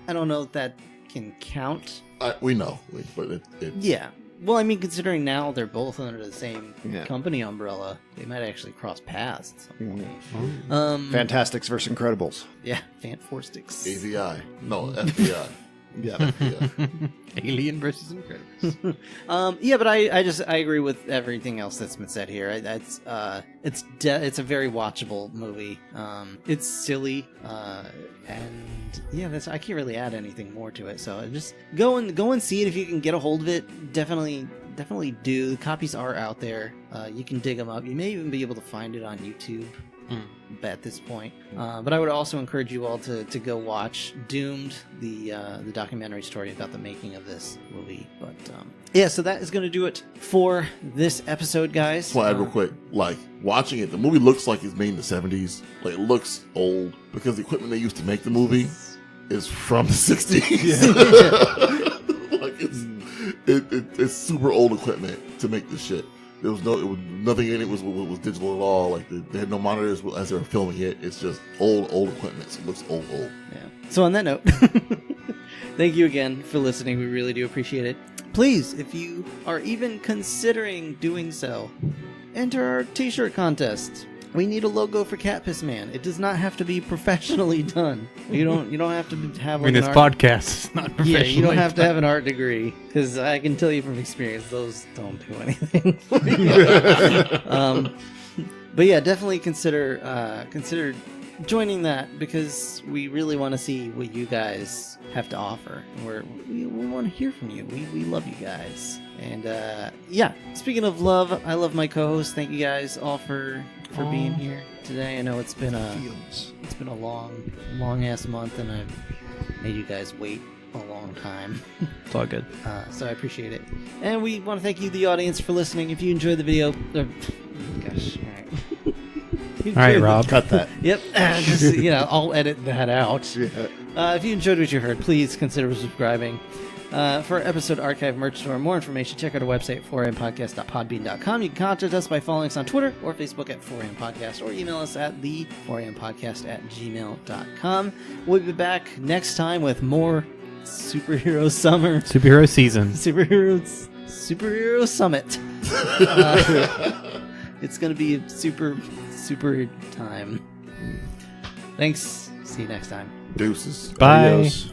I don't know if that can count. We know. But yeah. Well, I mean, considering now they're both under the same company umbrella, they might actually cross paths at some point. Fantastics versus Incredibles. Yeah, Fan Four Sticks. AVI. No, FBI. Yeah. FBI. Alien versus Incredibles. Yeah, but I agree with everything else that's been said here. It's a very watchable movie. It's silly, and yeah, I can't really add anything more to it. So just go and see it if you can get a hold of it. Definitely do. The copies are out there. You can dig them up. You may even be able to find it on YouTube. at this point. But I would also encourage you all to go watch Doomed, the documentary story about the making of this movie. But yeah, so that is going to do it for this episode, guys. Well, real quick, like watching it, the movie looks like it's made in the 70s. Like it looks old because the equipment they used to make the movie is from the 60s. Like it's super old equipment to make this shit. There was nothing in it was digital at all. Like they had no monitors as they were filming it. It's just old equipment. So it looks old. Yeah. So on that note, thank you again for listening. We really do appreciate it. Please, if you are even considering doing so, enter our t-shirt contest. We need a logo for Cat Piss Man. It does not have to be professionally done. You don't have to have. I mean, this podcast is not professionally. Yeah, you don't have to have an art degree because I can tell you from experience, those don't do anything. But yeah, definitely consider joining that because we really want to see what you guys have to offer. We want to hear from you. We love you guys. And yeah, speaking of love, I love my co-hosts. Thank you guys all for being here today. I know it's been a long ass month, and I've made you guys wait a long time. It's all good. So I appreciate it. And we want to thank you, the audience, for listening. If you enjoyed the video, gosh, all right. All right, Rob. Cut that. Yep. Just, I'll edit that out. Yeah. If you enjoyed what you heard, please consider subscribing. For our episode archive merch store, more information, check out our website, 4ampodcast.podbean.com. You can contact us by following us on Twitter or Facebook at 4ampodcast, or email us at the 4ampodcast@gmail.com. We'll be back next time with more superhero summer. Superhero season. Superhero summit. It's going to be a super time. Thanks. See you next time. Deuces. Bye. Adios.